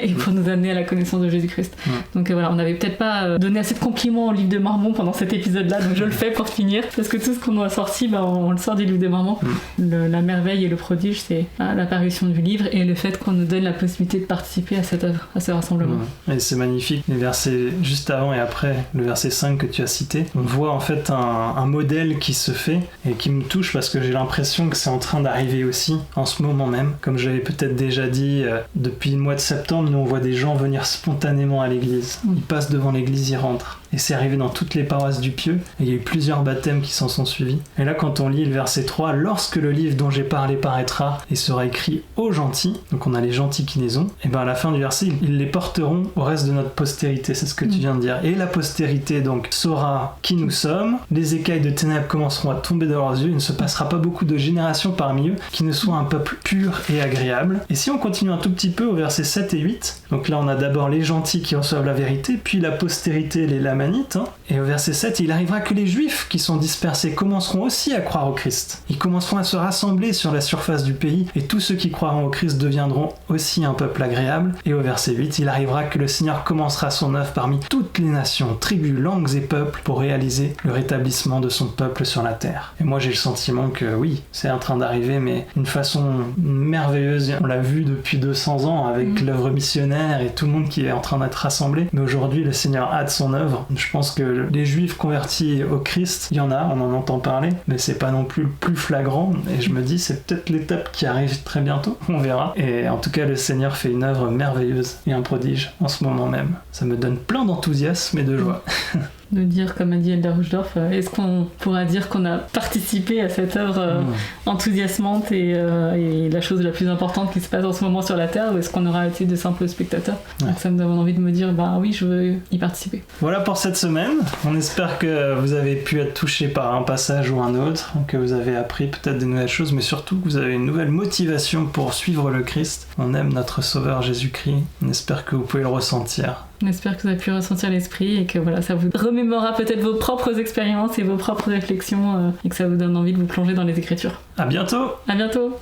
et pour nous amener à la connaissance de Jésus-Christ. Donc voilà, on n'avait peut-être pas donné assez de compliments au livre de Mormon pendant cet épisode-là, donc je le fais pour finir, parce que tout ce qu'on a sorti, on le sort du livre de Mormon. La merveille et le prodige, c'est l'apparition du livre et le fait qu'on nous donne la possibilité de participer à cette œuvre, à ce rassemblement. Et c'est magnifique, les versets juste avant et après, le verset 5 que tu as cité, on voit en fait un modèle qui se fait et qui me touche parce que j'ai l'impression que c'est en train d'arriver aussi en ce moment même. Comme j'avais peut-être déjà dit, depuis le mois de septembre, nous on voit des gens venir spontanément à l'église. Ils passent devant l'église, ils rentrent. Et c'est arrivé dans toutes les paroisses du Pieux, et il y a eu plusieurs baptêmes qui s'en sont suivis. Et là, quand on lit le verset 3, lorsque le livre dont j'ai parlé paraîtra et sera écrit aux gentils, donc on a les gentils qui les ont, et bien à la fin du verset, ils les porteront au reste de notre postérité, c'est ce que tu viens de dire. Et la postérité donc saura qui nous sommes, les écailles de ténèbres commenceront à tomber de leurs yeux, il ne se passera pas beaucoup de générations parmi eux qui ne soient un peuple pur et agréable. Et si on continue un tout petit peu au verset 7 et 8, donc là on a d'abord les gentils qui reçoivent la vérité, puis la postérité, les lamanites, et au verset 7, il arrivera que les juifs qui sont dispersés commenceront aussi à croire au Christ. Ils commenceront à se rassembler sur la surface du pays, et tous ceux qui croiront au Christ deviendront aussi un peuple agréable. Et au verset 8, il arrivera que le Seigneur commencera son œuvre parmi toutes les nations, tribus, langues et peuples pour réaliser le rétablissement de son peuple sur la terre. Et moi j'ai le sentiment que oui, c'est en train d'arriver, mais d'une façon merveilleuse. On l'a vu depuis 200 ans avec l'œuvre missionnaire et tout le monde qui est en train d'être rassemblé. Mais aujourd'hui, le Seigneur hâte son œuvre. Je pense que les juifs convertis au Christ, il y en a, on en entend parler, mais c'est pas non plus le plus flagrant. Et je me dis, c'est peut-être l'étape qui arrive très bientôt. On verra. Et en tout cas, le Seigneur fait une œuvre merveilleuse et un prodige en ce moment même. Ça me donne plein d'enthousiasme et de joie. De dire, comme a dit Elder Ruchdorf, est-ce qu'on pourra dire qu'on a participé à cette œuvre enthousiasmante et la chose la plus importante qui se passe en ce moment sur la Terre, ou est-ce qu'on aura été de simples spectateurs? Donc ça me donne envie de me dire, bah oui, je veux y participer. Voilà pour cette semaine. On espère que vous avez pu être touchés par un passage ou un autre, que vous avez appris peut-être des nouvelles choses, mais surtout que vous avez une nouvelle motivation pour suivre le Christ. On aime notre Sauveur Jésus-Christ. On espère que vous pouvez le ressentir. On espère que vous avez pu ressentir l'esprit et que voilà, ça vous remémorera peut-être vos propres expériences et vos propres réflexions et que ça vous donne envie de vous plonger dans les Écritures. À bientôt! À bientôt!